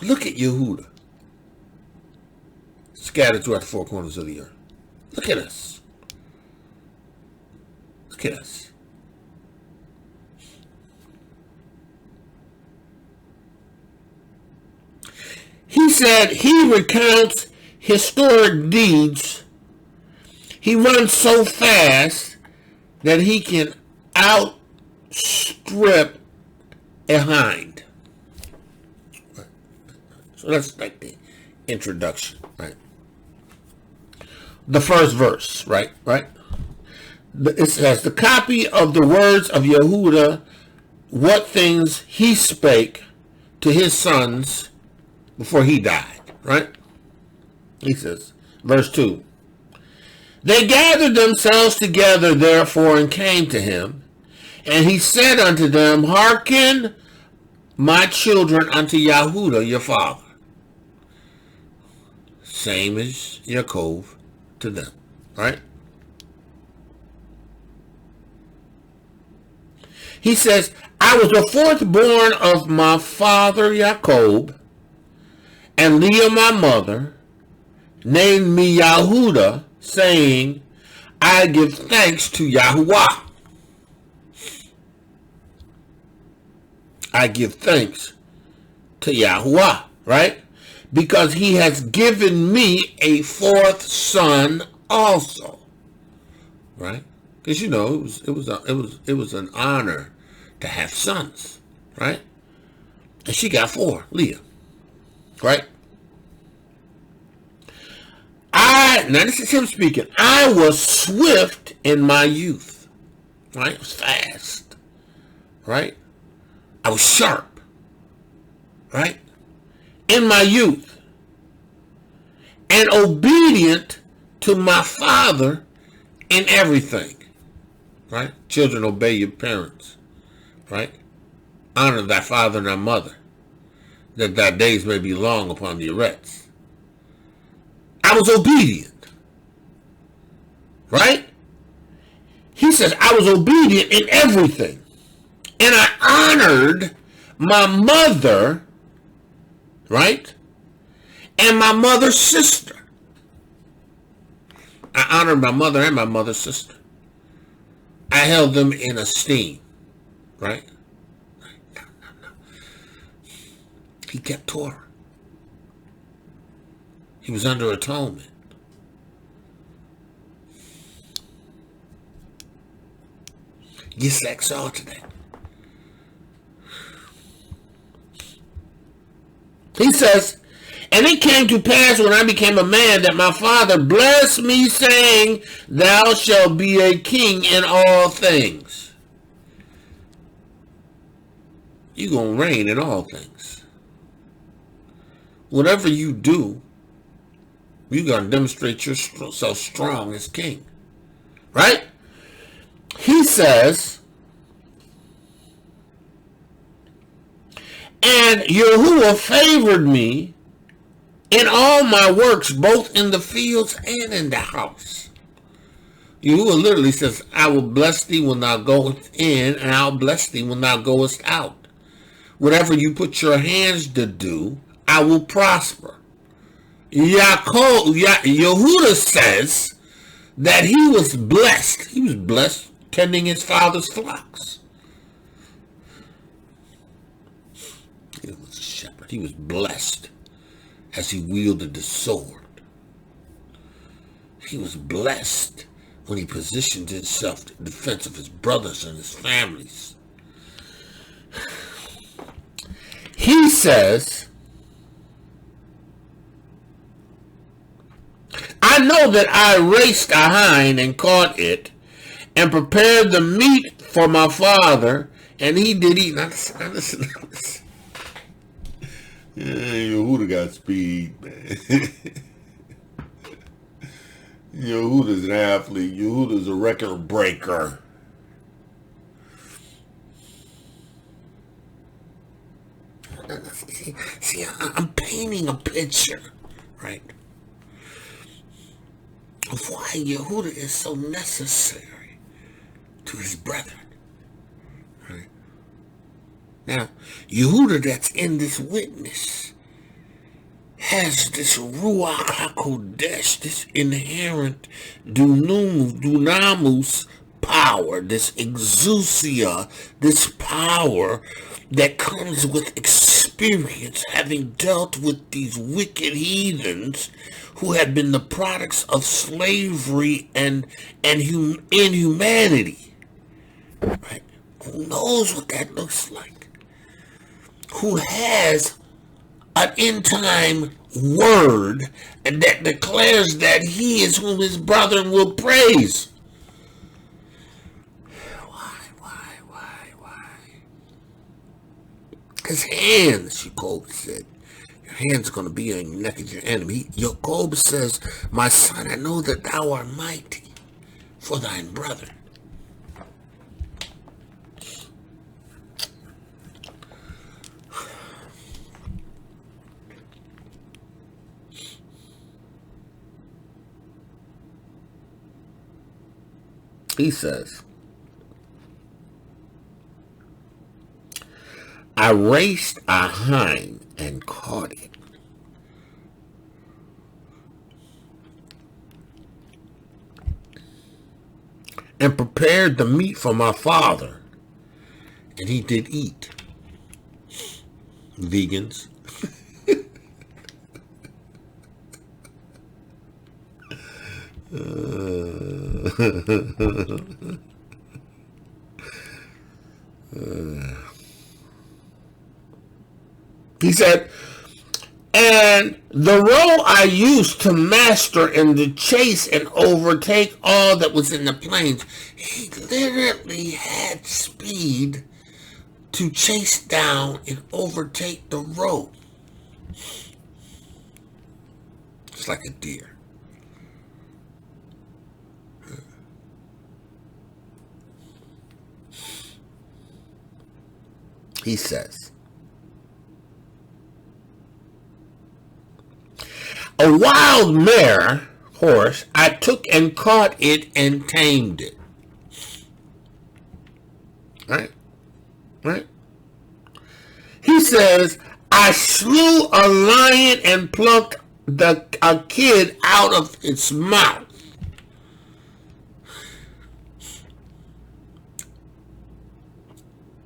Look at Yahudah. Scattered throughout the 4 corners of the earth. Look at us. Look at us. He said he recounts historic deeds. He runs so fast that he can outstrip a hind. So that's like the introduction, right? The first verse, right? it says, the copy of the words of Yahudah, what things he spake to his sons before he died, right? He says, verse 2, they gathered themselves together, therefore, and came to him, and he said unto them, hearken, my children, unto Yahudah, your father. Same as Yaakov to them, right? He says, I was the fourth born of my father Yaakov, and Leah my mother named me Yahudah, saying, I give thanks to Yahuwah. I give thanks to Yahuwah, right? Because he has given me a fourth son also, right? Because you know it was an honor to have sons, right? And she got 4, Leah, right? Now this is him speaking. I was swift in my youth, right? I was fast, right? I was sharp, right? In my youth, and obedient to my father in everything, right? Children, obey your parents, right? Honor thy father and thy mother, that thy days may be long upon the erects. I was obedient, right? He says, I was obedient in everything, and I honored my mother, right? And my mother's sister. I honored my mother and my mother's sister. I held them in esteem, right? No. He kept Torah. He was under atonement. Yitzhak saw today. He says, and it came to pass when I became a man that my father blessed me, saying, thou shalt be a king in all things. You're going to reign in all things. Whatever you do, you're going to demonstrate yourself strong as king. Right? He says, and Yahuwah favored me in all my works, both in the fields and in the house. Yahuwah literally says, I will bless thee when thou goest in, and I'll bless thee when thou goest out. Whatever you put your hands to do, I will prosper. Yahudah says that he was blessed. He was blessed tending his father's flocks. He was a shepherd. He was blessed as he wielded the sword. He was blessed when he positioned himself in defense of his brothers and his families. He says, I know that I raced a hind and caught it, and prepared the meat for my father, and he did eat. Now listen. Yahudah got speed, man. Yahudah's an athlete. Yahudah's a record breaker. See, I'm painting a picture, right, of why Yahudah is so necessary to his brethren. Right? Now, Yahudah that's in this witness has this Ruach HaKodesh, this inherent dunamus power, this exousia, this power that comes with experience, having dealt with these wicked heathens who had been the products of slavery and inhumanity. Right? Who knows what that looks like? Who has an end-time word that declares that he is whom his brethren will praise. his hands, Jacob said. Your hands are going to be on your neck of your enemy. Jacob says, my son, I know that thou art mighty for thine brother. He says, I raced a hind and caught it. And prepared the meat for my father. And he did eat. Vegans. He said, and the roe I used to master in the chase and overtake all that was in the plains. He literally had speed to chase down and overtake the roe. It's like a deer. He says, a wild mare horse, I took and caught it and tamed it. Right? He says, I slew a lion and plucked a kid out of its mouth.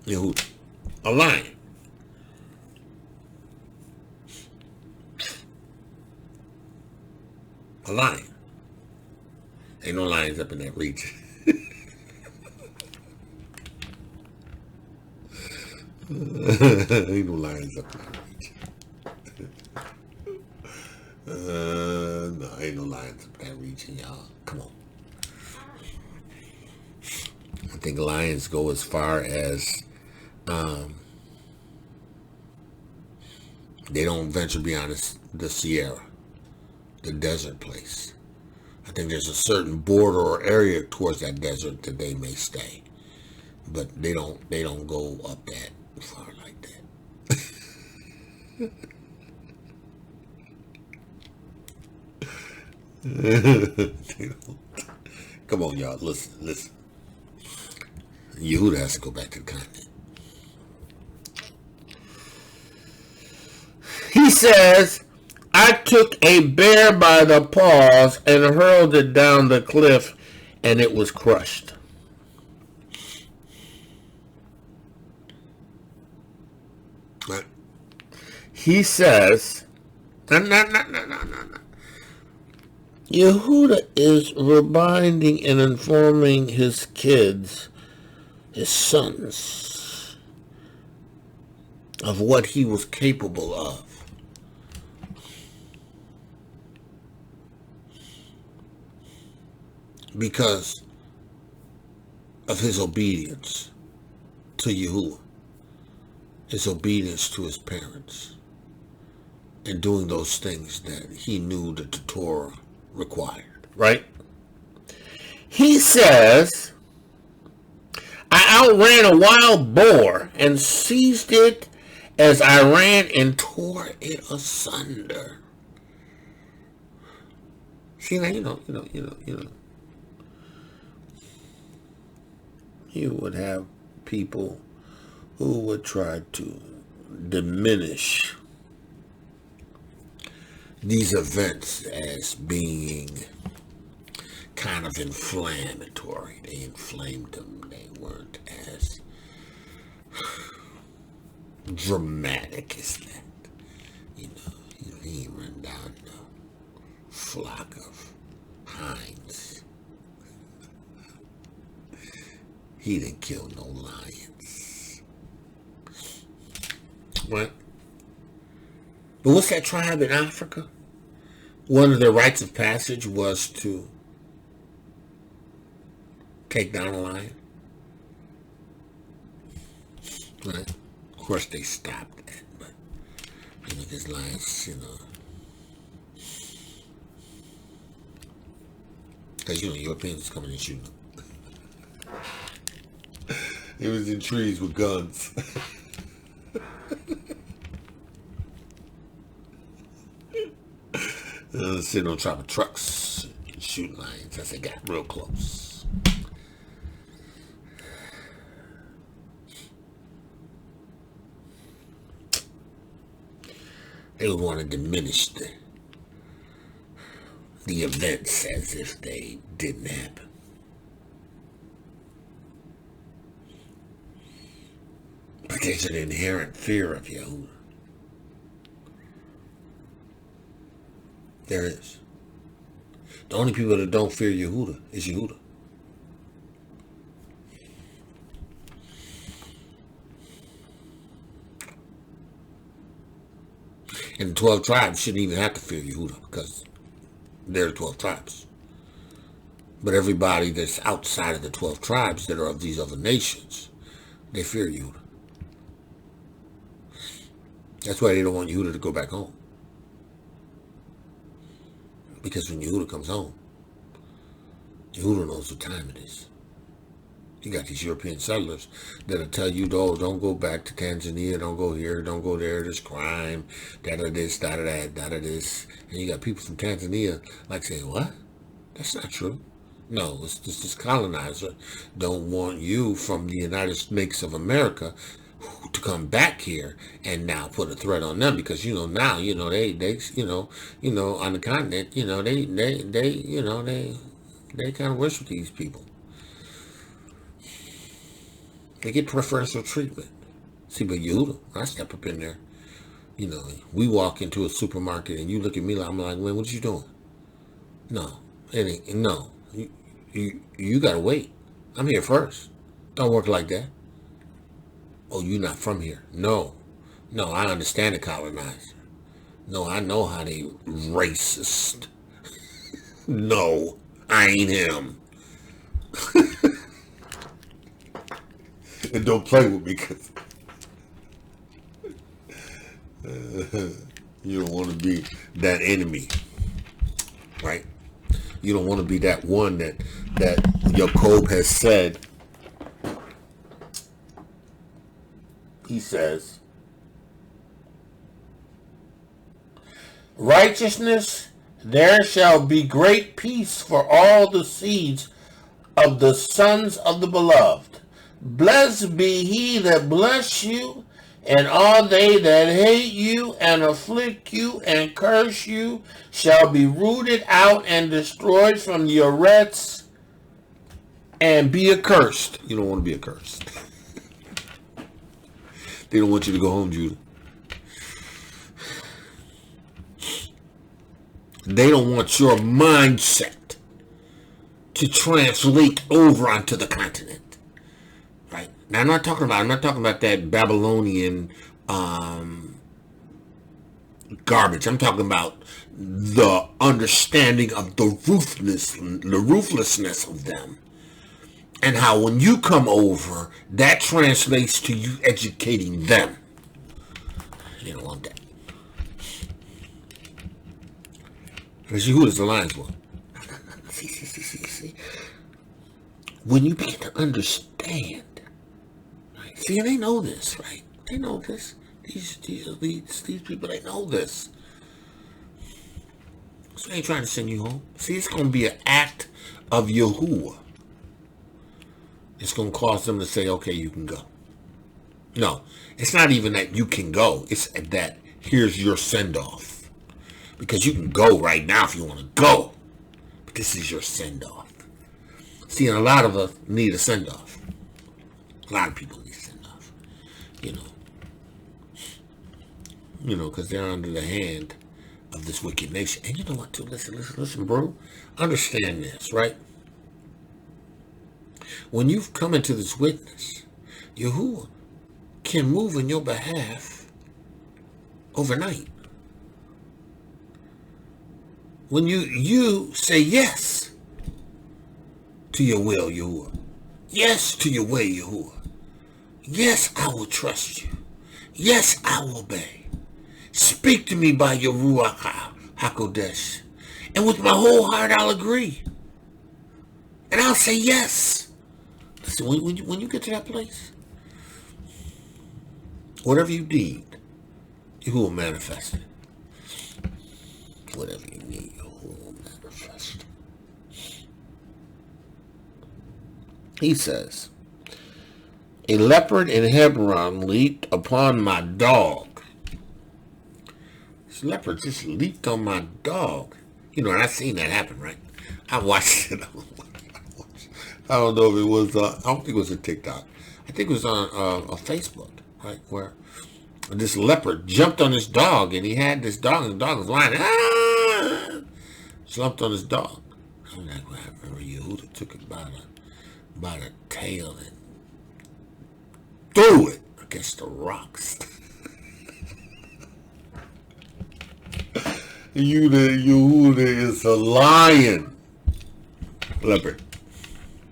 Yahudah. A lion. A lion. Ain't no lions up in that region. Ain't no lions up in that region. No, ain't no lions up in that region, y'all. Come on. I think lions go as far as they don't venture beyond the Sierra, the desert place. I think there's a certain border or area towards that desert that they may stay, but they don't go up that far like that. Come on, y'all, listen. Yahudah has to go back to the continent. He says, I took a bear by the paws and hurled it down the cliff, and it was crushed. Right. He says, no. Yahudah is reminding and informing his kids, his sons, of what he was capable of. Because of his obedience to Yahudah, his obedience to his parents, and doing those things that he knew that the Torah required, right? He says, I outran a wild boar and seized it as I ran and tore it asunder. See, now, you know. You would have people who would try to diminish these events as being kind of inflammatory. They inflamed them. They weren't as dramatic as that. He ain't run down no flock of hinds. He didn't kill no lions. What? But what's that tribe in Africa? One of their rites of passage was to take down a lion. Right? course, they stopped that, but this lines, because Europeans coming and shooting. It was in trees with guns. Sitting on top of trucks, shooting lions as they got real close. They would want to diminish the events as if they didn't happen. But there's an inherent fear of Yahudah. There is. The only people that don't fear Yahudah is Yahudah. And the 12 tribes shouldn't even have to fear Yahudah because they're the 12 tribes. But everybody that's outside of the 12 tribes that are of these other nations, they fear Yahudah. That's why they don't want Yahudah to go back home. Because when Yahudah comes home, Yahudah knows what time it is. You got these European settlers that'll tell you, oh, don't go back to Tanzania, don't go here, don't go there, there's crime, da-da this, da-da that, da-da this. And you got people from Tanzania like saying, what? That's not true. No, it's just this colonizer don't want you from the United States of America to come back here and now put a threat on them because now they on the continent they kind of worship these people. They get preferential treatment. See, but Yahudah, I step up in there, we walk into a supermarket and you look at me like, I'm like, man, what you doing? No, it ain't. No, you gotta wait. I'm here first. Don't work like that. Oh, you're not from here. No, I understand the colonizer. No, I know how they racist. No, I ain't him. And don't play with me because you don't want to be that enemy, right? You don't want to be that one that Jacob has said. He says, righteousness, there shall be great peace for all the seeds of the sons of the beloved. Blessed be he that bless you, and all they that hate you and afflict you and curse you shall be rooted out and destroyed from your erected and be accursed. You don't want to be accursed. They don't want you to go home, Judah. They don't want your mindset to translate over onto the continent. Right? Now I'm not talking about that Babylonian garbage. I'm talking about the understanding of the ruthlessness of them. And how when you come over, that translates to you educating them. You don't want that. Because Yahudah is the lion's one. See. When you begin to understand, right? See, and they know this, right? They know this. These people, they know this. So they ain't trying to send you home. See, it's going to be an act of Yahudah. It's going to cause them to say, okay, you can go. No, it's not even that you can go. It's that here's your send-off. Because you can go right now if you want to go. But this is your send-off. See, and a lot of us need a send-off. A lot of people need a send-off. Because they're under the hand of this wicked nation. And you know what, too? Listen, bro. Understand this, right? When you've come into this witness, Yahudah can move in your behalf overnight. When you say yes to your will, Yahudah. Yes to your way, Yahudah. Yes, I will trust you. Yes, I will obey. Speak to me by your Ruach HaKodesh. And with my whole heart, I'll agree. And I'll say yes. Listen, when you get to that place, whatever you need, Yahudah will manifest it. Whatever you need, Yahudah will manifest. He says, a leopard in Hebron leaped upon my dog. This leopard just leaped on my dog. You know, and I seen that happen, right? I watched it. I don't know if it was, I don't think it was a TikTok. I think it was on Facebook, right? Where this leopard jumped on his dog, and he had this dog, and the dog was lying. Jumped on his dog. I'm like, well, I remember Yahudah took it by the tail and threw it against the rocks. Yahudah is a lion. Leopard.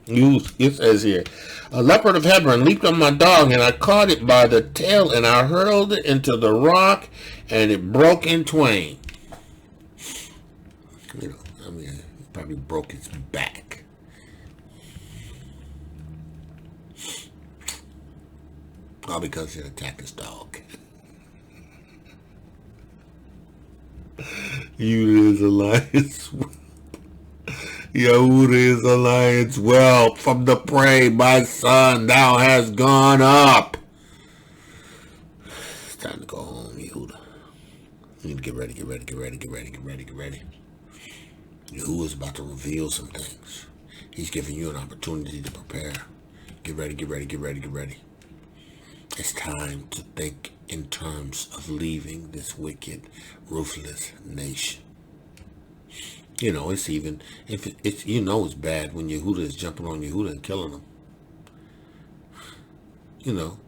It says here, a leopard of Hebron leaped on my dog, and I caught it by the tail, and I hurled it into the rock, and it broke in twain. You know, I mean, it probably broke its back. All because it attacked his dog. Yahudah is a lion's whelp. Yahudah is a lion's whelp. From the prey, my son, thou hast gone up. It's time to go home, Yahudah. You need to get ready. Yahudah is about to reveal some things. He's giving you an opportunity to prepare. Get ready. It's time to think in terms of leaving this wicked, ruthless nation. You know, it's even, if it's, you know, it's bad when Yahudah is jumping on Yahudah and killing them. You know,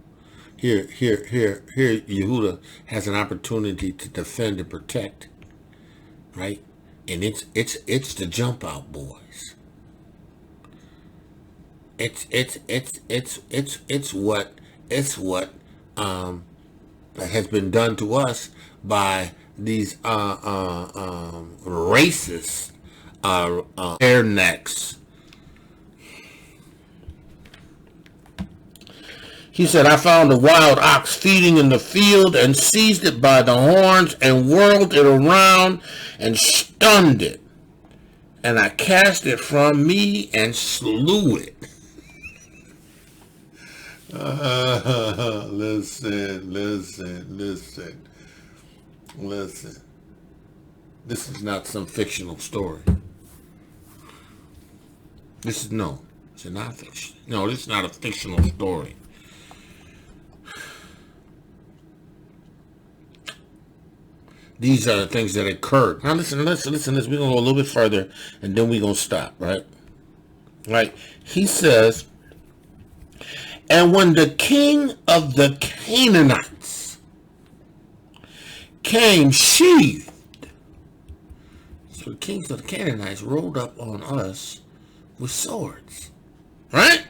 here, Yahudah has an opportunity to defend and protect, right? And it's the jump out boys. It's what that has been done to us by these racist hair necks. He said, I found a wild ox feeding in the field and seized it by the horns and whirled it around and stunned it. And I cast it from me and slew it. Listen. This is not some fictional story. It's not fiction. No, this is not a fictional story. These are the things that occurred. Now listen. We're going to go a little bit further, and then we're going to stop, right? Right. He says, and when the king of the Canaanites came sheathed, so the kings of the Canaanites rolled up on us with swords, right?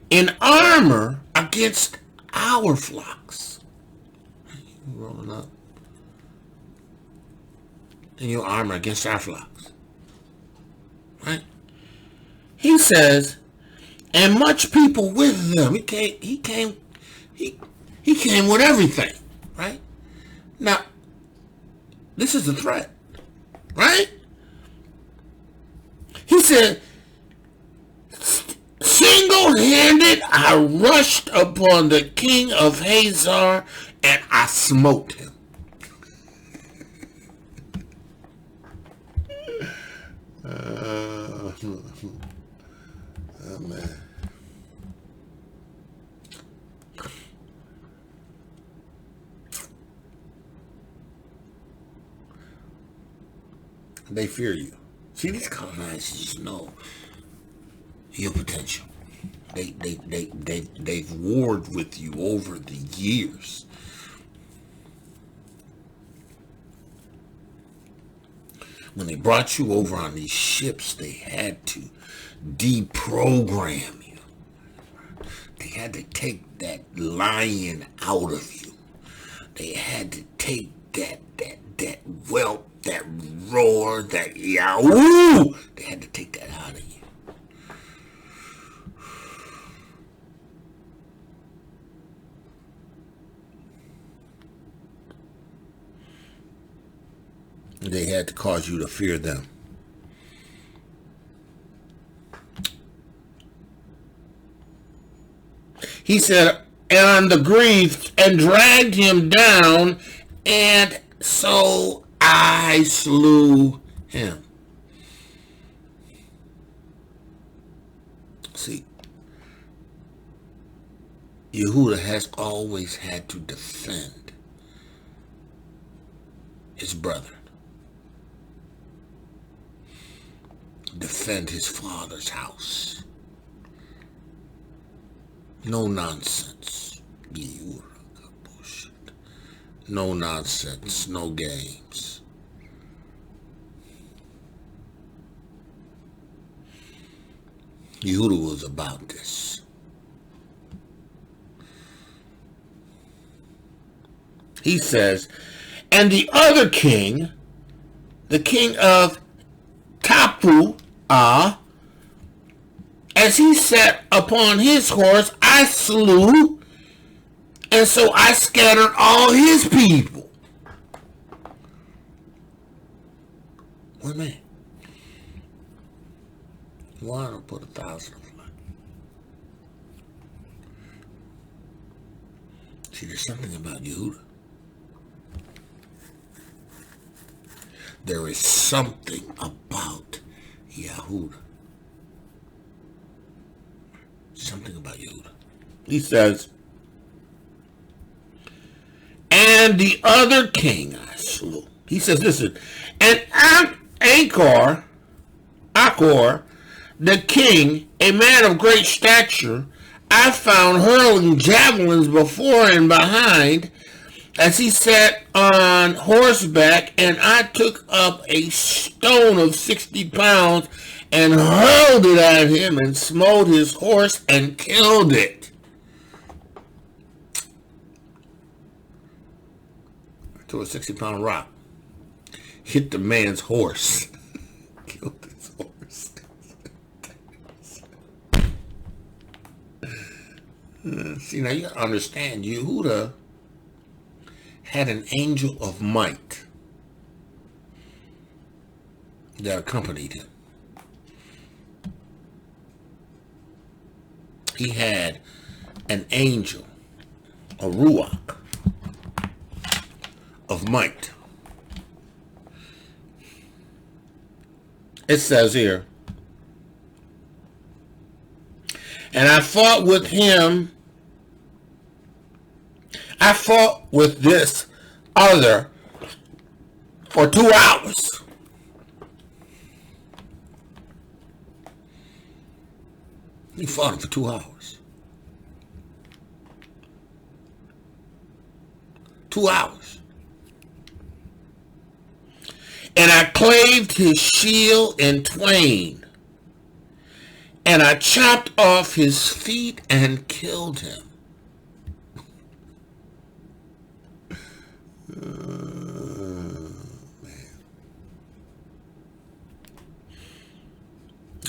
In armor against our flocks. Rolling up in your armor against our flocks, right? He says, and much people with them. He came with everything, right? Now, this is a threat, right? He said, single-handed, I rushed upon the king of Hazor, and I smote him. Oh, man. They fear you. See, these colonizers know your potential. They've warred with you over the years. When they brought you over on these ships, they had to deprogram you They had to take that lion out of you. They had to take that whelp, that roar, that Yahudah. They had to take that out of you. They had to cause you to fear them. He said, and the grief, and dragged him down, and so I slew him. See, Yahudah has always had to defend his brother. Defend his father's house. No nonsense. No nonsense. No games. Yahudah was about this. He says, and the other king, the king of Tapu, as he sat upon his horse, I slew, and so I scattered all his people. One man. Why don't put 1,000 of them? See, there's something about Yahudah. There is something about Yahudah. Something about Yahudah. He says, and the other king I slew. He says, listen, and Achor, the king, a man of great stature, I found hurling javelins before and behind, as he sat on horseback, and I took up a stone of 60 pounds and hurled it at him and smote his horse and killed it. I threw a 60-pound rock, hit the man's horse, killed his horse. See, now you gotta understand, Yahudah had an angel of might that accompanied him. He had an angel, a ruach, of might. It says here, and I fought with him. I fought with this other for 2 hours. He fought him for 2 hours. 2 hours. And I claved his shield in twain. And I chopped off his feet and killed him.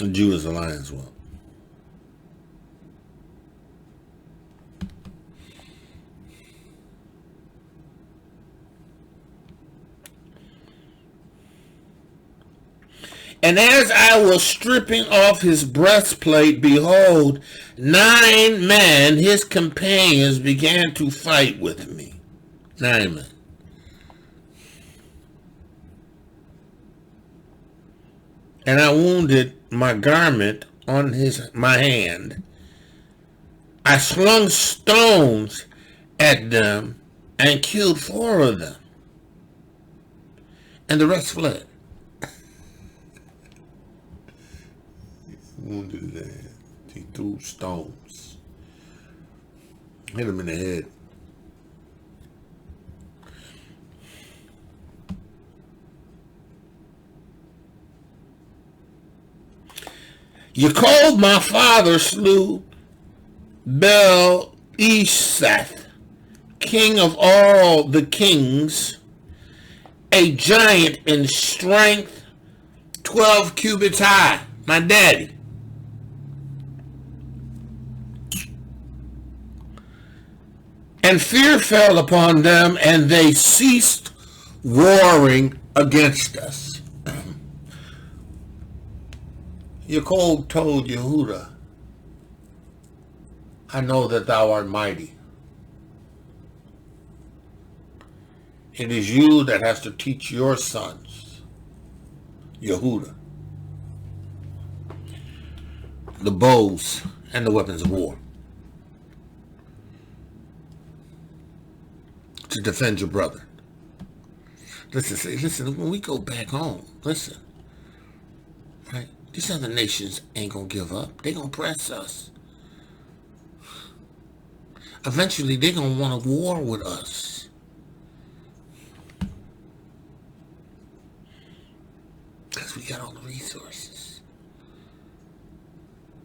And Judah's a lion's whelp. And as I was stripping off his breastplate, behold, 9 men, his companions, began to fight with me. 9 men. And I wounded my garment on my hand. I slung stones at them and killed 4 of them. And the rest fled. Wounded there. He threw stones. Hit him in the head. Yaakov, my father, slew Bel-Eseth, king of all the kings, a giant in strength, 12 cubits high, my daddy. And fear fell upon them, and they ceased warring against us. Yaakov told Yahudah, I know that thou art mighty. It is you that has to teach your sons, Yahudah, the bows and the weapons of war, to defend your brother. Listen, when we go back home, listen, right? These other nations ain't gonna give up. They gonna press us. Eventually, they're gonna want a war with us. Because we got all the resources.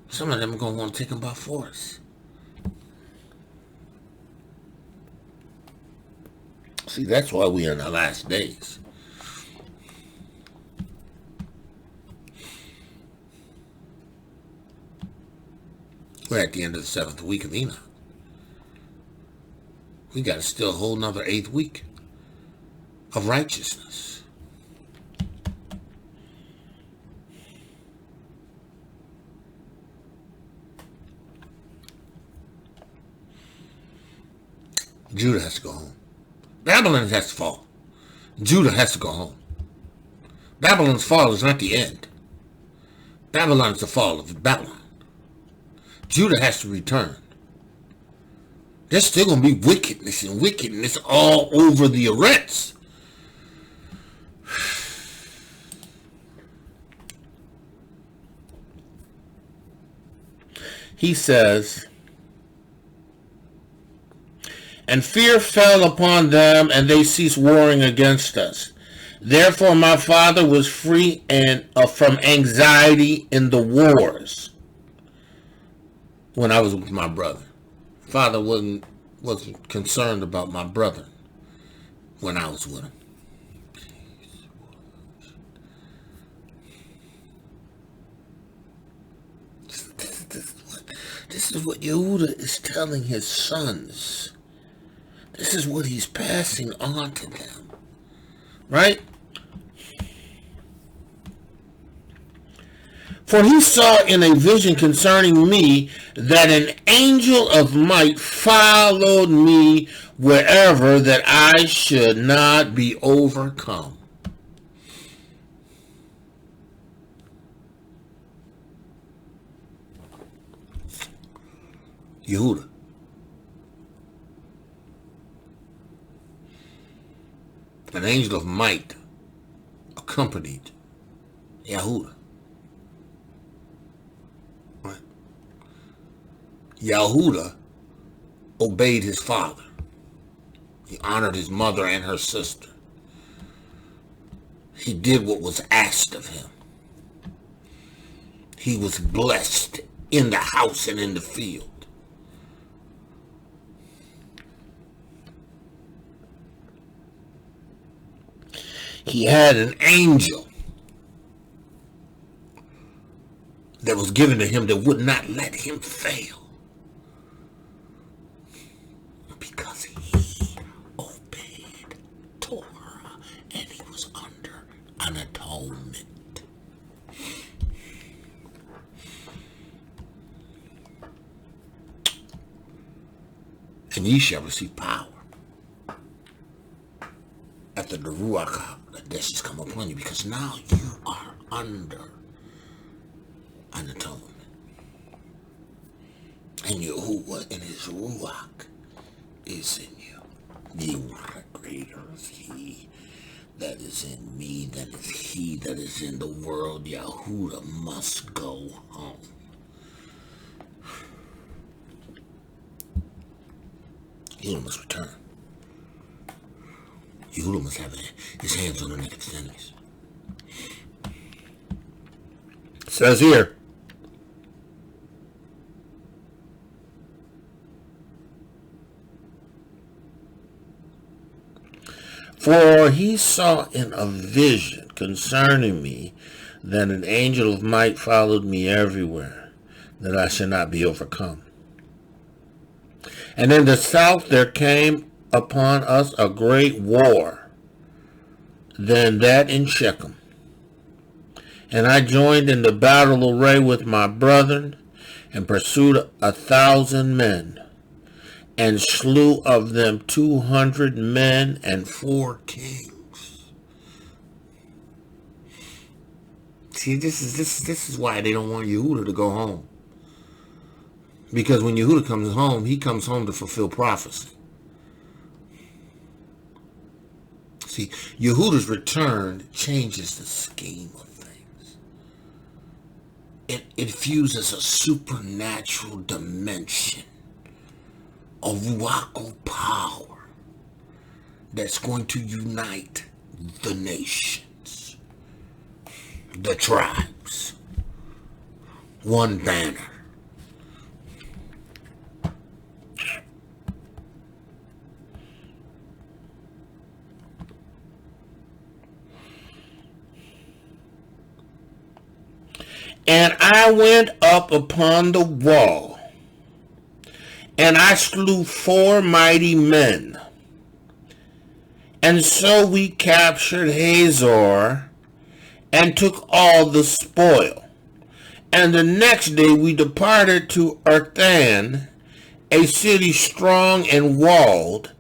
Some of them are gonna want to take them by force. See, that's why we're in the last days. We're at the end of the 7th week of Enoch. We got still a whole nother 8th week of righteousness. Judah has to go home. Babylon has to fall. Judah has to go home. Babylon's fall is not the end. Babylon is the fall of Babylon. Judah has to return. There's still going to be wickedness all over the Eretz. He says, and fear fell upon them, and they ceased warring against us. Therefore my father was free and from anxiety in the wars when I was with my brother. Father wasn't concerned about my brother when I was with him. This is what Yahudah is telling his sons. This is what he's passing on to them. Right? For he saw in a vision concerning me that an angel of might followed me wherever that I should not be overcome. Yahudah. An angel of might accompanied Yahudah. Right? Yahudah obeyed his father. He honored his mother and her sister. He did what was asked of him. He was blessed in the house and in the field. He had an angel that was given to him that would not let him fail. Because he obeyed Torah and he was under an atonement. And ye shall receive power after the Ruach this has come upon you, because now you are under an atonement. And Yahuwah and his Ruach is in you. You are greater is he that is in me than is he that is in the world. Yahudah must go home. Yahudah must return. Yahudah must have his hands on the neck of his enemies. It says here, For he saw in a vision concerning me that an angel of might followed me everywhere, that I should not be overcome. And in the south there came upon us a great war, than that in Shechem. And I joined in the battle array with my brethren, and pursued 1,000 men, and slew of them 200 men and 4 kings. See, this is why they don't want Yahudah to go home. Because when Yahudah comes home, he comes home to fulfill prophecy. See, Yahudah's return changes the scheme of things. It fuses a supernatural dimension of Ruach power that's going to unite the nations, the tribes, one banner. And I went up upon the wall, and I slew 4 mighty men. And so we captured Hazor, and took all the spoil. And the next day we departed to Eretted, a city strong and walled,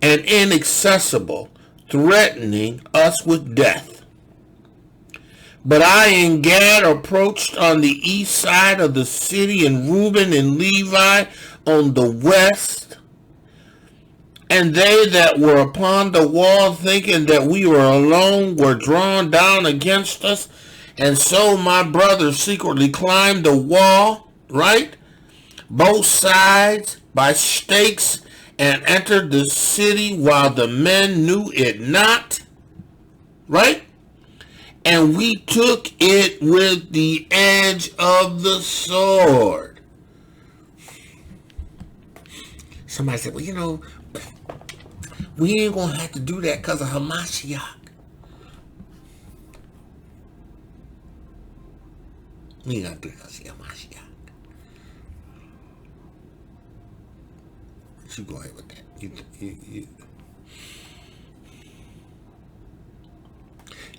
and inaccessible, threatening us with death. But I and Gad approached on the east side of the city, and Reuben and Levi on the west. And they that were upon the wall, thinking that we were alone, were drawn down against us. And so my brothers secretly climbed the wall, right? Both sides by stakes, and entered the city while the men knew it not, right? And we took it with the edge of the sword. Somebody said, well, you know, we ain't going to have to do that because of Hamashiach. We ain't got to do that because of Hamashiach. You go ahead with that.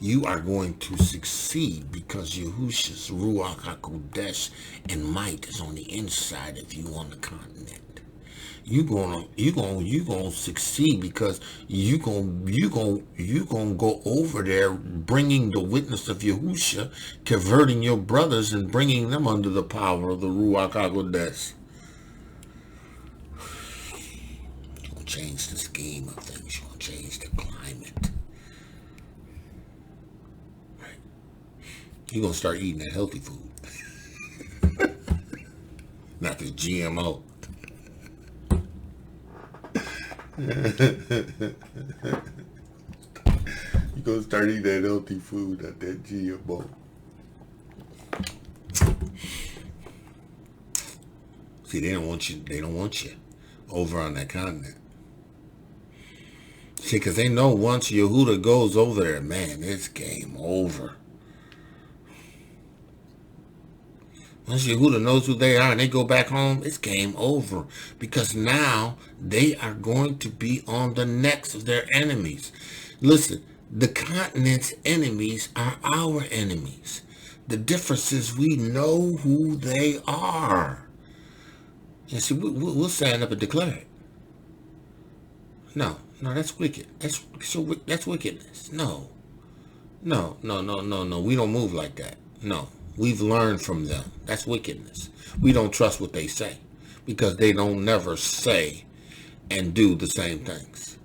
You are going to succeed because Yahushua's Ruach HaKodesh and might is on the inside of you on the continent. You gonna succeed because you gonna go over there bringing the witness of Yahushua, converting your brothers and bringing them under the power of the Ruach HaKodesh. You're gonna change the scheme of things. You're gonna change the climate. You're going to start eating that healthy food. Not this GMO. You're going to start eating that healthy food, not that GMO. See, they don't want you over on that continent. See, because they know once Yahudah goes over there, man, it's game over. Once Yahudah knows who they are and they go back home, it's game over. Because now they are going to be on the necks of their enemies. Listen, the continent's enemies are our enemies. The difference is we know who they are. And see, we'll stand up and declare it. No, that's wicked. That's wickedness. No. We don't move like that. No. We've learned from them. That's wickedness. We don't trust what they say because they don't never say and do the same things.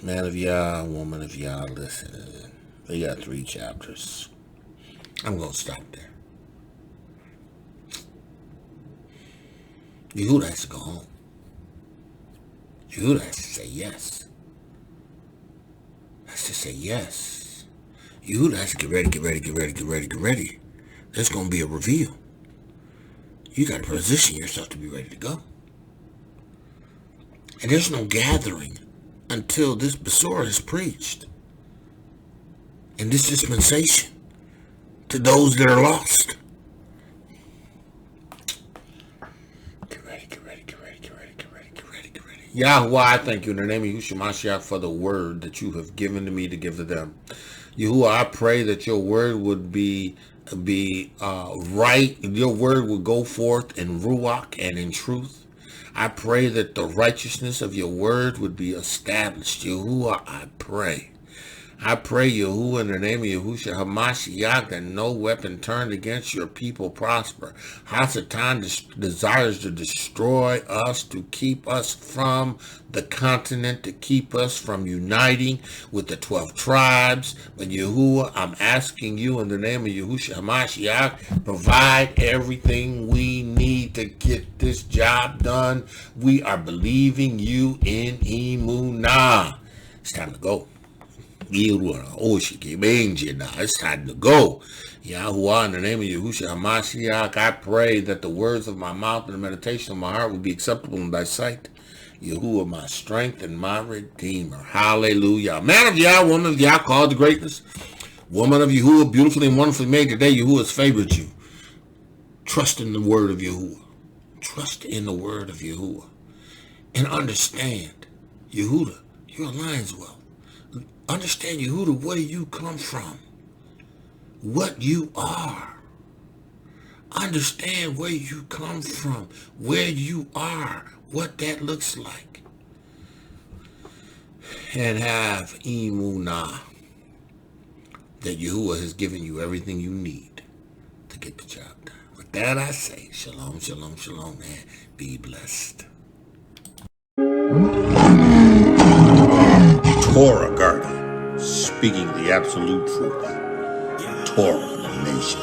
Man of Yah, woman of Yah, listen. They got 3 chapters. I'm going to stop there. Yahudah has to go home. Yahudah has to say yes. Has to say yes. Yahudah has to get ready. There's going to be a reveal. You got to position yourself to be ready to go. And there's no gathering until this Besora is preached. In this dispensation to those that are lost. Get ready. Yahuwah, I thank you in the name of Yahushua Mashiach for the word that you have given to me to give to them. Yahuwah, I pray that your word would be right. Your word would go forth in Ruach and in truth. I pray that the righteousness of your word would be established. Yahuwah, I pray, Yahuwah, in the name of Yahushua HaMashiach, that no weapon turned against your people prosper. Hasatan desires to destroy us, to keep us from the continent, to keep us from uniting with the 12 tribes. But Yahuwah, I'm asking you in the name of Yahushua HaMashiach, provide everything we need to get this job done. We are believing you in Emunah. It's time to go. It's time to go. Yahuwah, in the name of Yahushua HaMashiach, I pray that the words of my mouth and the meditation of my heart will be acceptable in thy sight. Yahuwah, my strength and my redeemer. Hallelujah. Man of Yah, woman of Yah, called to greatness. Woman of Yahuwah, beautifully and wonderfully made today. Yahuwah has favored you. Trust in the word of Yahuwah. Trust in the word of Yahuwah. And understand, Yahudah, you're a lion's whelp. Understand, Yahudah, where you come from, what you are. Understand where you come from, where you are, what that looks like. And have Emunah that Yahuwah has given you everything you need to get the job done. With that I say, shalom, shalom, shalom, and be blessed. Torah Garden, speaking the absolute truth. Torah Nation.